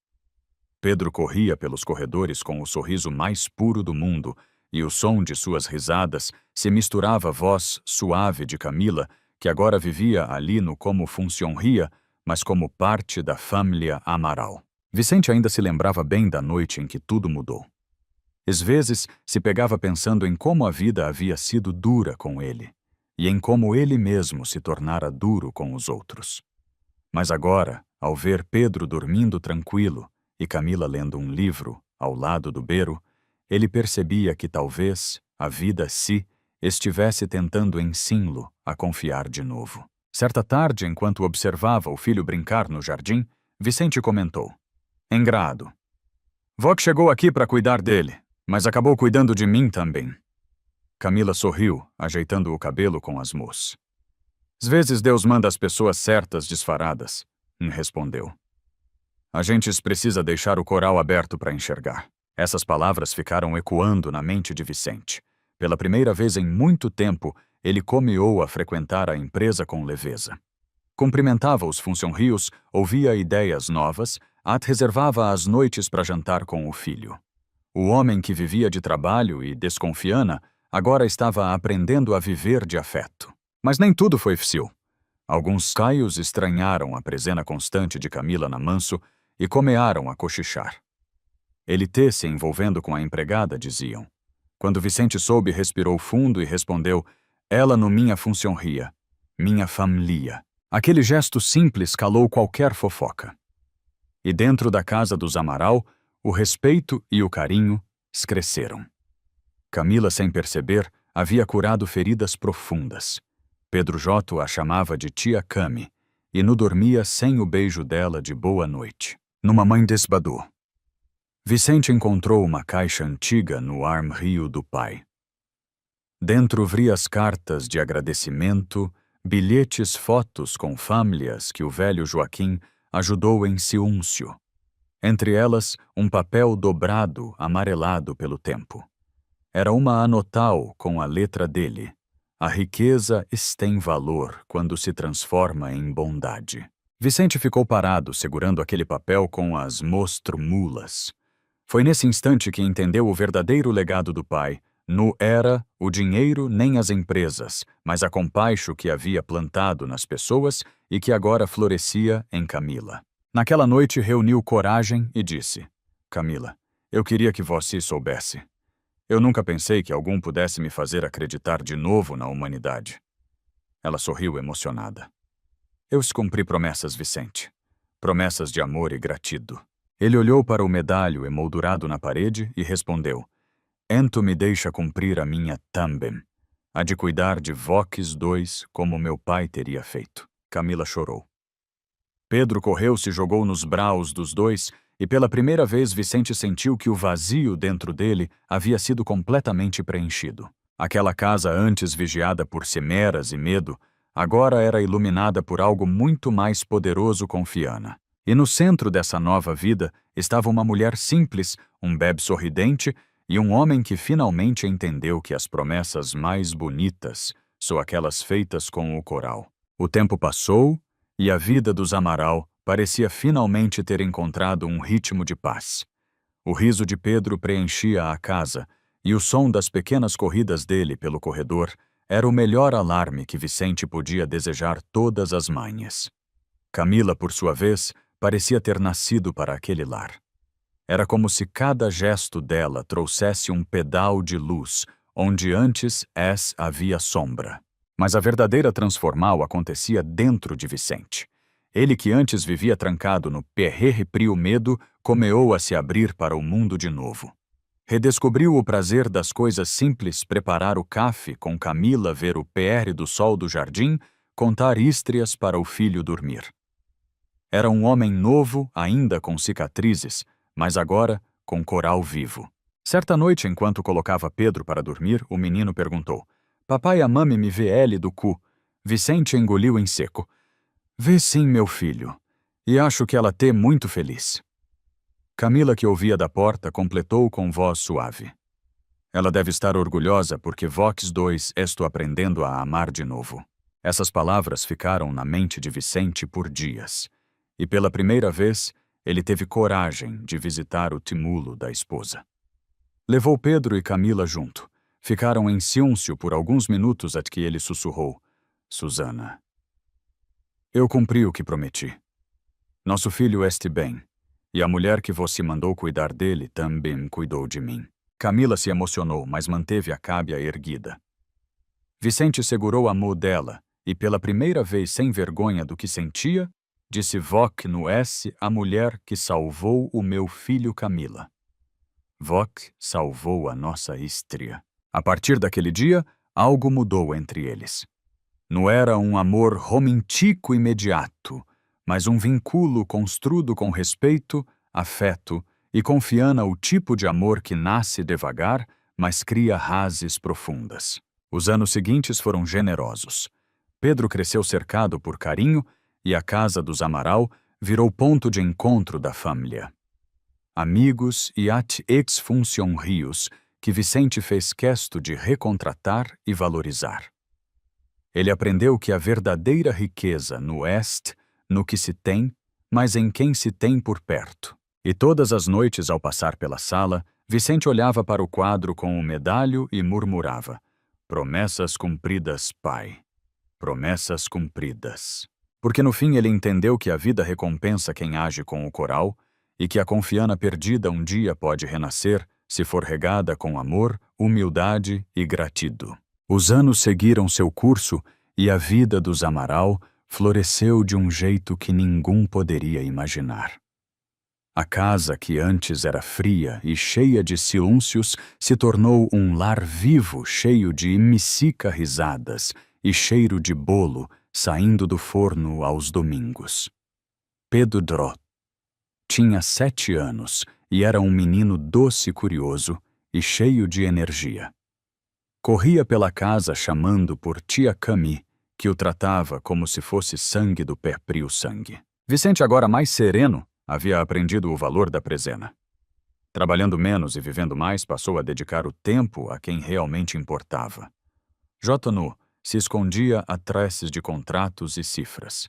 Pedro corria pelos corredores com o sorriso mais puro do mundo e o som de suas risadas se misturava à voz suave de Camila, que agora vivia ali no como funcionária, mas como parte da família Amaral. Vicente ainda se lembrava bem da noite em que tudo mudou. Às vezes, se pegava pensando em como a vida havia sido dura com ele, e em como ele mesmo se tornara duro com os outros. Mas agora, ao ver Pedro dormindo tranquilo e Camila lendo um livro ao lado do beiro, ele percebia que talvez a vida estivesse tentando ensino-lo a confiar de novo. Certa tarde, enquanto observava o filho brincar no jardim, Vicente comentou: Engraçado. Vó que chegou aqui para cuidar dele, mas acabou cuidando de mim também. Camila sorriu, ajeitando o cabelo com as mãos. Às vezes Deus manda as pessoas certas disfaradas, respondeu. A gente precisa deixar o coral aberto para enxergar. Essas palavras ficaram ecoando na mente de Vicente. Pela primeira vez em muito tempo, ele começou a frequentar a empresa com leveza. Cumprimentava os funcionários, ouvia ideias novas, reservava as noites para jantar com o filho. O homem que vivia de trabalho e desconfiana agora estava aprendendo a viver de afeto. Mas nem tudo foi fácil. Alguns caios estranharam a presença constante de Camila na manso e começaram a cochichar. Ele se envolvendo com a empregada, diziam. Quando Vicente soube, respirou fundo e respondeu: ela no minha funcionaria, minha família. Aquele gesto simples calou qualquer fofoca. E dentro da casa dos Amaral, o respeito e o carinho cresceram. Camila, sem perceber, havia curado feridas profundas. Pedro Joto a chamava de tia Cami, e não dormia sem o beijo dela de boa noite. Numa mãe desbadou. Vicente encontrou uma caixa antiga no armário do pai. Dentro via as cartas de agradecimento, bilhetes, fotos com famílias que o velho Joaquim ajudou em ciúncio. Entre elas, um papel dobrado, amarelado pelo tempo. Era uma anotal com a letra dele. A riqueza tem valor quando se transforma em bondade. Vicente ficou parado, segurando aquele papel com as mulas. Foi nesse instante que entendeu o verdadeiro legado do pai. Não era o dinheiro nem as empresas, mas a compaixão que havia plantado nas pessoas e que agora florescia em Camila. Naquela noite reuniu coragem e disse: Camila, eu queria que você soubesse. Eu nunca pensei que algum pudesse me fazer acreditar de novo na humanidade. Ela sorriu emocionada. Eu cumpri promessas, Vicente. Promessas de amor e gratidão. Ele olhou para o medalho emoldurado na parede e respondeu: Ento me deixa cumprir a minha também, a de cuidar de voques dois como meu pai teria feito. Camila chorou. Pedro correu, se jogou nos braços dos dois e pela primeira vez Vicente sentiu que o vazio dentro dele havia sido completamente preenchido. Aquela casa antes vigiada por cimeras e medo, agora era iluminada por algo muito mais poderoso com Fiana. E no centro dessa nova vida estava uma mulher simples, um bebê sorridente e um homem que finalmente entendeu que as promessas mais bonitas são aquelas feitas com o coral. O tempo passou e a vida dos Amaral parecia finalmente ter encontrado um ritmo de paz. O riso de Pedro preenchia a casa e o som das pequenas corridas dele pelo corredor era o melhor alarme que Vicente podia desejar todas as manhãs. Camila, por sua vez, parecia ter nascido para aquele lar. Era como se cada gesto dela trouxesse um pedal de luz, onde antes havia sombra. Mas a verdadeira transformal acontecia dentro de Vicente. Ele que antes vivia trancado no perreprio medo, começou a se abrir para o mundo de novo. Redescobriu o prazer das coisas simples, preparar o café com Camila, ver o PR do sol do jardim, contar hístrias para o filho dormir. Era um homem novo, ainda com cicatrizes, mas agora com coral vivo. Certa noite, enquanto colocava Pedro para dormir, o menino perguntou: Papai, a mami me vê ele do cu. Vicente engoliu em seco. Vê sim, meu filho. E acho que ela te muito feliz. Camila, que ouvia da porta, completou com voz suave. Ela deve estar orgulhosa porque Vox 2 estou aprendendo a amar de novo. Essas palavras ficaram na mente de Vicente por dias. E pela primeira vez, ele teve coragem de visitar o túmulo da esposa. Levou Pedro e Camila junto. Ficaram em silêncio por alguns minutos até que ele sussurrou: Susana. Eu cumpri o que prometi. Nosso filho este bem, e a mulher que você mandou cuidar dele também cuidou de mim. Camila se emocionou, mas manteve a cábia erguida. Vicente segurou a mão dela e, pela primeira vez sem vergonha do que sentia, disse Voc no a mulher que salvou o meu filho Camila. Voc salvou a nossa estria. A partir daquele dia, algo mudou entre eles. Não era um amor romântico imediato, mas um vínculo construído com respeito, afeto e confiança, o tipo de amor que nasce devagar, mas cria raízes profundas. Os anos seguintes foram generosos. Pedro cresceu cercado por carinho e a casa dos Amaral virou ponto de encontro da família. Amigos e ex-funcionários que Vicente fez questão de recontratar e valorizar. Ele aprendeu que a verdadeira riqueza não é no que se tem, mas em quem se tem por perto. E todas as noites, ao passar pela sala, Vicente olhava para o quadro com o medalho e murmurava: "Promessas cumpridas, pai. Promessas cumpridas." Porque no fim ele entendeu que a vida recompensa quem age com o coral e que a confiança perdida um dia pode renascer se for regada com amor, humildade e gratidão. Os anos seguiram seu curso e a vida dos Amaral floresceu de um jeito que ninguém poderia imaginar. A casa, que antes era fria e cheia de silêncios, se tornou um lar vivo, cheio de imicica risadas e cheiro de bolo saindo do forno aos domingos. Pedro tinha 7 anos e era um menino doce e curioso e cheio de energia. Corria pela casa chamando por tia Cami, que o tratava como se fosse sangue do pé frio sangue. Vicente, agora mais sereno, havia aprendido o valor da presena. Trabalhando menos e vivendo mais, passou a dedicar o tempo a quem realmente importava. Jotanu se escondia atrás de contratos e cifras.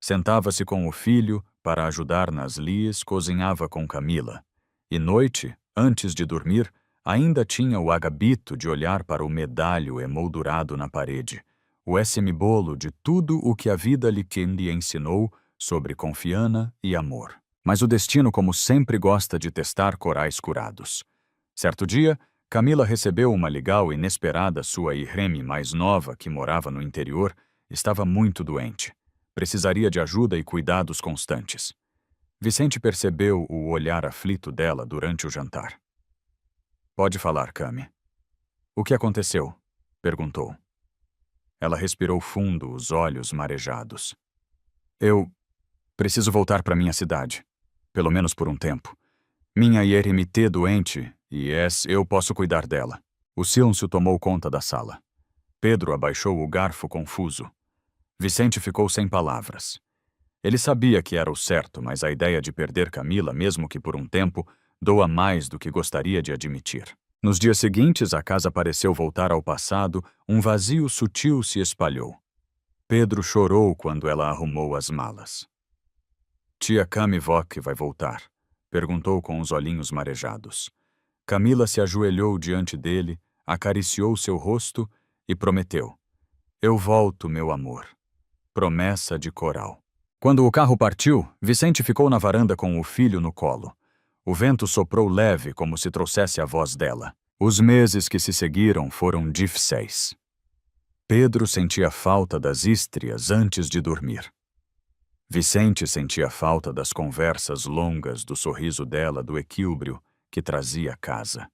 Sentava-se com o filho para ajudar nas lias, cozinhava com Camila. E noite, antes de dormir, ainda tinha o hábito de olhar para o medalho emoldurado na parede, o bolo de tudo o que a vida lhe ensinou sobre confiança e amor. Mas o destino, como sempre, gosta de testar corais curados. Certo dia, Camila recebeu uma ligação inesperada. Sua irmã mais nova, que morava no interior, estava muito doente. Precisaria de ajuda e cuidados constantes. Vicente percebeu o olhar aflito dela durante o jantar. "Pode falar, Cami." "O que aconteceu?" perguntou. Ela respirou fundo, os olhos marejados. "Eu preciso voltar para minha cidade, pelo menos por um tempo. Minha irmã doente e eu posso cuidar dela." O silêncio tomou conta da sala. Pedro abaixou o garfo confuso. Vicente ficou sem palavras. Ele sabia que era o certo, mas a ideia de perder Camila, mesmo que por um tempo, doa mais do que gostaria de admitir. Nos dias seguintes, a casa pareceu voltar ao passado, um vazio sutil se espalhou. Pedro chorou quando ela arrumou as malas. "Tia Cami que vai voltar?" perguntou com os olhinhos marejados. Camila se ajoelhou diante dele, acariciou seu rosto e prometeu: "Eu volto, meu amor." Promessa de coral. Quando o carro partiu, Vicente ficou na varanda com o filho no colo. O vento soprou leve, como se trouxesse a voz dela. Os meses que se seguiram foram difíceis. Pedro sentia falta das ístrias antes de dormir. Vicente sentia falta das conversas longas, do sorriso dela, do equilíbrio que trazia a casa.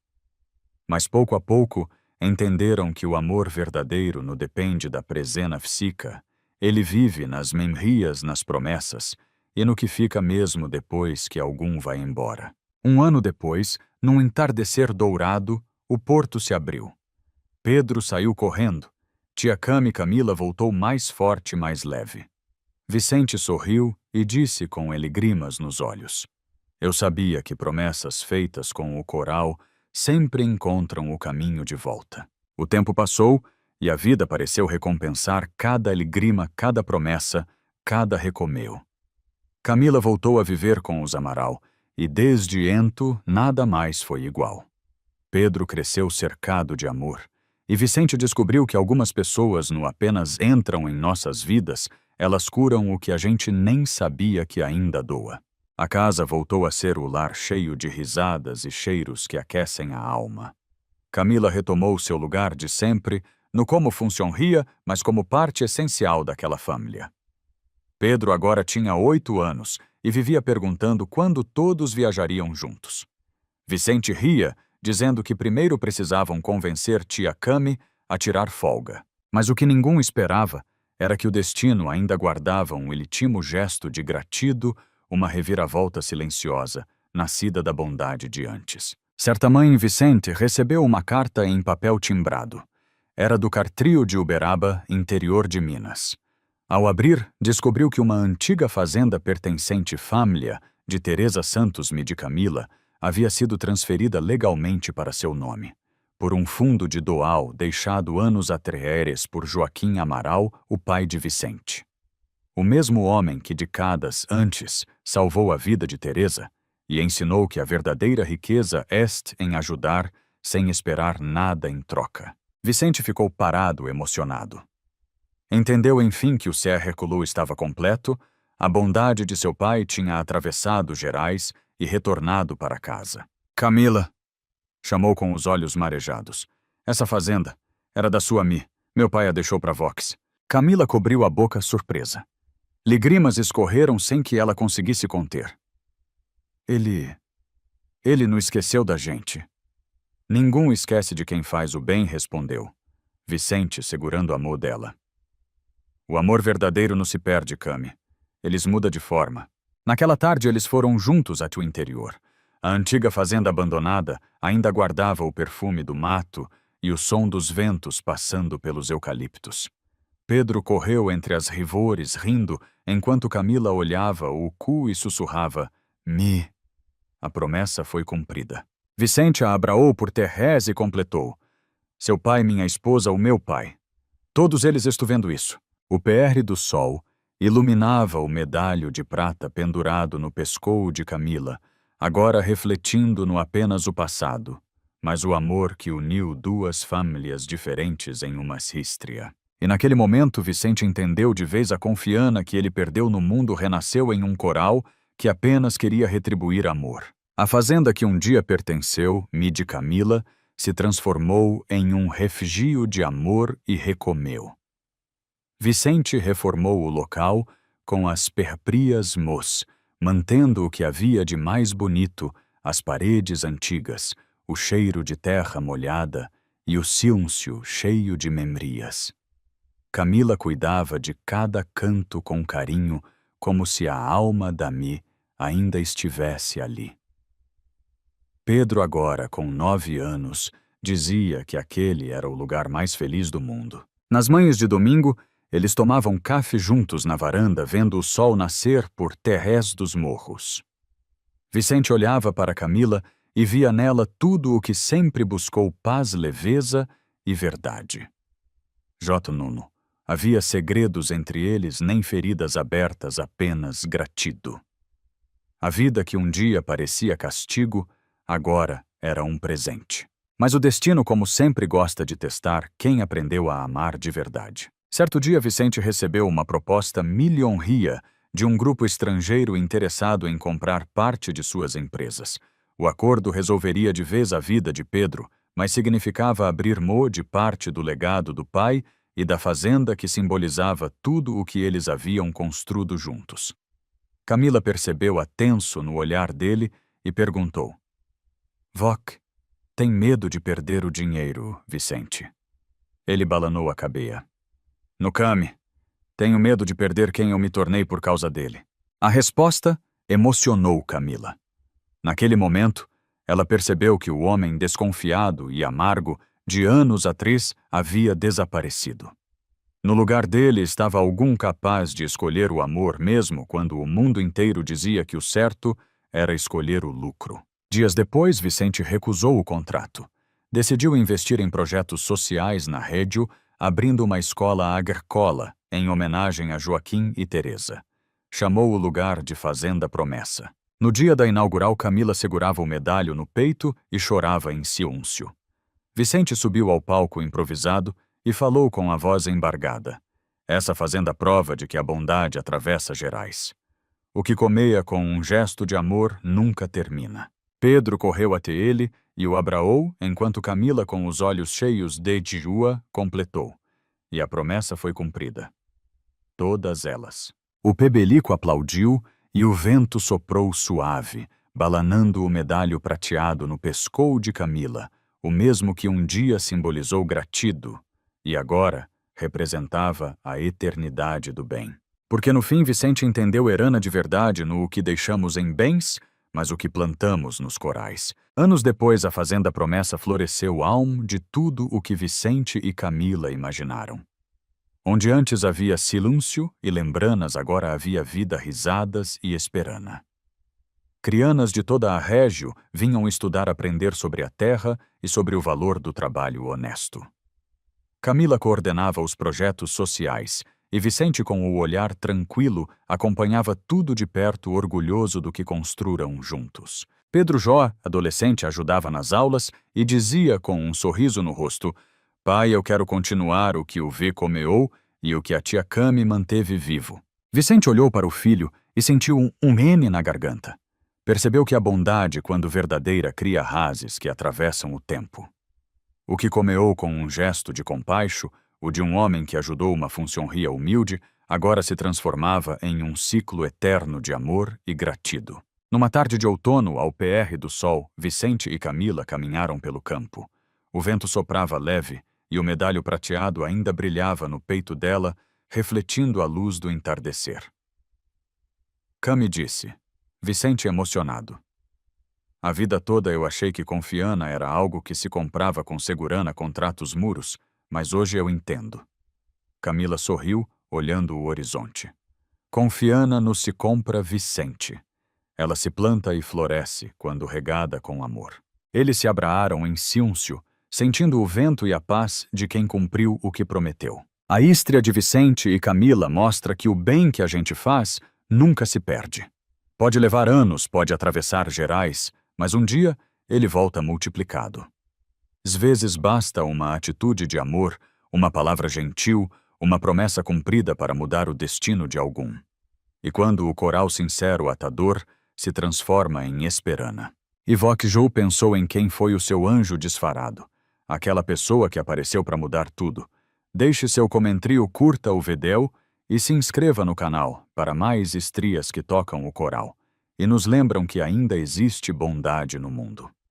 Mas pouco a pouco entenderam que o amor verdadeiro não depende da presena física. Ele vive nas memorias, nas promessas e no que fica mesmo depois que algum vai embora. Um ano depois, num entardecer dourado, o porto se abriu. Pedro saiu correndo. Tia Cami Camila voltou mais forte e mais leve. Vicente sorriu e disse com lágrimas nos olhos: "Eu sabia que promessas feitas com o coral sempre encontram o caminho de volta." O tempo passou e a vida pareceu recompensar cada lágrima, cada promessa, cada recomeu. Camila voltou a viver com os Amaral e desde então nada mais foi igual. Pedro cresceu cercado de amor e Vicente descobriu que algumas pessoas não apenas entram em nossas vidas, elas curam o que a gente nem sabia que ainda doa. A casa voltou a ser o lar cheio de risadas e cheiros que aquecem a alma. Camila retomou seu lugar de sempre, no como funcionaria, mas como parte essencial daquela família. Pedro agora tinha 8 anos e vivia perguntando quando todos viajariam juntos. Vicente ria, dizendo que primeiro precisavam convencer tia Cami a tirar folga. Mas o que ninguém esperava era que o destino ainda guardava um último gesto de gratidão, uma reviravolta silenciosa, nascida da bondade de antes. Certa mãe, Vicente recebeu uma carta em papel timbrado. Era do Cartrio de Uberaba, interior de Minas. Ao abrir, descobriu que uma antiga fazenda pertencente família de Teresa Santos de Camila havia sido transferida legalmente para seu nome, por um fundo de doal deixado anos atrás por Joaquim Amaral, o pai de Vicente. O mesmo homem que décadas antes salvou a vida de Teresa e ensinou que a verdadeira riqueza est em ajudar sem esperar nada em troca. Vicente ficou parado, emocionado. Entendeu enfim que o currículo estava completo, a bondade de seu pai tinha atravessado Gerais e retornado para casa. Camila, chamou com os olhos marejados. Essa fazenda era da sua Mi. Meu pai a deixou para Vox. Camila cobriu a boca surpresa. Lágrimas escorreram sem que ela conseguisse conter. Ele não esqueceu da gente. Ninguém esquece de quem faz o bem, respondeu Vicente, segurando a mão dela. O amor verdadeiro não se perde, Cami. Eles mudam de forma. Naquela tarde eles foram juntos até o interior. A antiga fazenda abandonada ainda guardava o perfume do mato e o som dos ventos passando pelos eucaliptos. Pedro correu entre as rivores, rindo, enquanto Camila olhava o cu e sussurrava, Mi. A promessa foi cumprida. Vicente a abraou por terrés e completou, seu pai, minha esposa, o meu pai. Todos eles estou vendo isso. O PR do sol iluminava o medalho de prata pendurado no pescoço de Camila, agora refletindo no apenas o passado, mas o amor que uniu duas famílias diferentes em uma histria. E naquele momento Vicente entendeu de vez a confiança que ele perdeu no mundo renasceu em um coral que apenas queria retribuir amor. A fazenda que um dia pertenceu, de Camila, se transformou em um refúgio de amor e recomeu. Vicente reformou o local com as perprias mos, mantendo o que havia de mais bonito, as paredes antigas, o cheiro de terra molhada e o silêncio cheio de memorias. Camila cuidava de cada canto com carinho, como se a alma da Mi ainda estivesse ali. Pedro, agora com 9 anos, dizia que aquele era o lugar mais feliz do mundo. Nas manhãs de domingo, eles tomavam café juntos na varanda, vendo o sol nascer por terrés dos morros. Vicente olhava para Camila e via nela tudo o que sempre buscou: paz, leveza e verdade. J. Nuno. Havia segredos entre eles, nem feridas abertas, apenas gratido. A vida que um dia parecia castigo, agora era um presente. Mas o destino, como sempre, gosta de testar quem aprendeu a amar de verdade. Certo dia, Vicente recebeu uma proposta milionária de um grupo estrangeiro interessado em comprar parte de suas empresas. O acordo resolveria de vez a vida de Pedro, mas significava abrir mão de parte do legado do pai e da fazenda que simbolizava tudo o que eles haviam construído juntos. Camila percebeu a tenso no olhar dele e perguntou: Voc, tem medo de perder o dinheiro, Vicente? Ele balanou a cabeça. No Cami, tenho medo de perder quem eu me tornei por causa dele. A resposta emocionou Camila. Naquele momento, ela percebeu que o homem desconfiado e amargo de anos atrás havia desaparecido. No lugar dele estava algum capaz de escolher o amor mesmo quando o mundo inteiro dizia que o certo era escolher o lucro. Dias depois, Vicente recusou o contrato. Decidiu investir em projetos sociais na Rédio, abrindo uma escola agrícola em homenagem a Joaquim e Teresa. Chamou o lugar de Fazenda Promessa. No dia da inaugural, Camila segurava o medalho no peito e chorava em silêncio. Vicente subiu ao palco improvisado e falou com a voz embargada. Essa fazenda prova de que a bondade atravessa Gerais. O que comeia com um gesto de amor nunca termina. Pedro correu até ele e o abraou, enquanto Camila, com os olhos cheios de jua, completou. E a promessa foi cumprida. Todas elas. O pebelico aplaudiu e o vento soprou suave, balanando o medalho prateado no pescoço de Camila, o mesmo que um dia simbolizou gratido, e agora representava a eternidade do bem. Porque no fim Vicente entendeu herana de verdade no o que deixamos em bens, mas o que plantamos nos corais. Anos depois, a Fazenda Promessa floresceu almo de tudo o que Vicente e Camila imaginaram. Onde antes havia silêncio e lembranas, agora havia vida, risadas e esperana. Crianas de toda a régio vinham estudar, aprender sobre a terra e sobre o valor do trabalho honesto. Camila coordenava os projetos sociais e Vicente, com o olhar tranquilo, acompanhava tudo de perto, orgulhoso do que construíram juntos. Pedro Jó, adolescente, ajudava nas aulas e dizia com um sorriso no rosto: "Pai, eu quero continuar o que o V comeou e o que a tia Cami manteve vivo." Vicente olhou para o filho e sentiu um N na garganta. Percebeu que a bondade, quando verdadeira, cria raízes que atravessam o tempo. O que comeou com um gesto de compaixo, o de um homem que ajudou uma funcionária humilde, agora se transformava em um ciclo eterno de amor e gratidão. Numa tarde de outono, ao pr do sol, Vicente e Camila caminharam pelo campo. O vento soprava leve e o medalho prateado ainda brilhava no peito dela, refletindo a luz do entardecer. Cami disse, Vicente emocionado: "A vida toda eu achei que confiança era algo que se comprava com segurança contra os muros, mas hoje eu entendo." Camila sorriu, olhando o horizonte. Confiança não se compra, Vicente. Ela se planta e floresce quando regada com amor. Eles se abraçaram em silêncio, sentindo o vento e a paz de quem cumpriu o que prometeu. A histria de Vicente e Camila mostra que o bem que a gente faz nunca se perde. Pode levar anos, pode atravessar gerais, mas um dia ele volta multiplicado. Às vezes basta uma atitude de amor, uma palavra gentil, uma promessa cumprida para mudar o destino de algum. E quando o coral sincero atador se transforma em esperana. Ivok Jou pensou em quem foi o seu anjo disfarado, aquela pessoa que apareceu para mudar tudo. Deixe seu comentário, curta o vídeo e se inscreva no canal para mais estrias que tocam o coral e nos lembram que ainda existe bondade no mundo.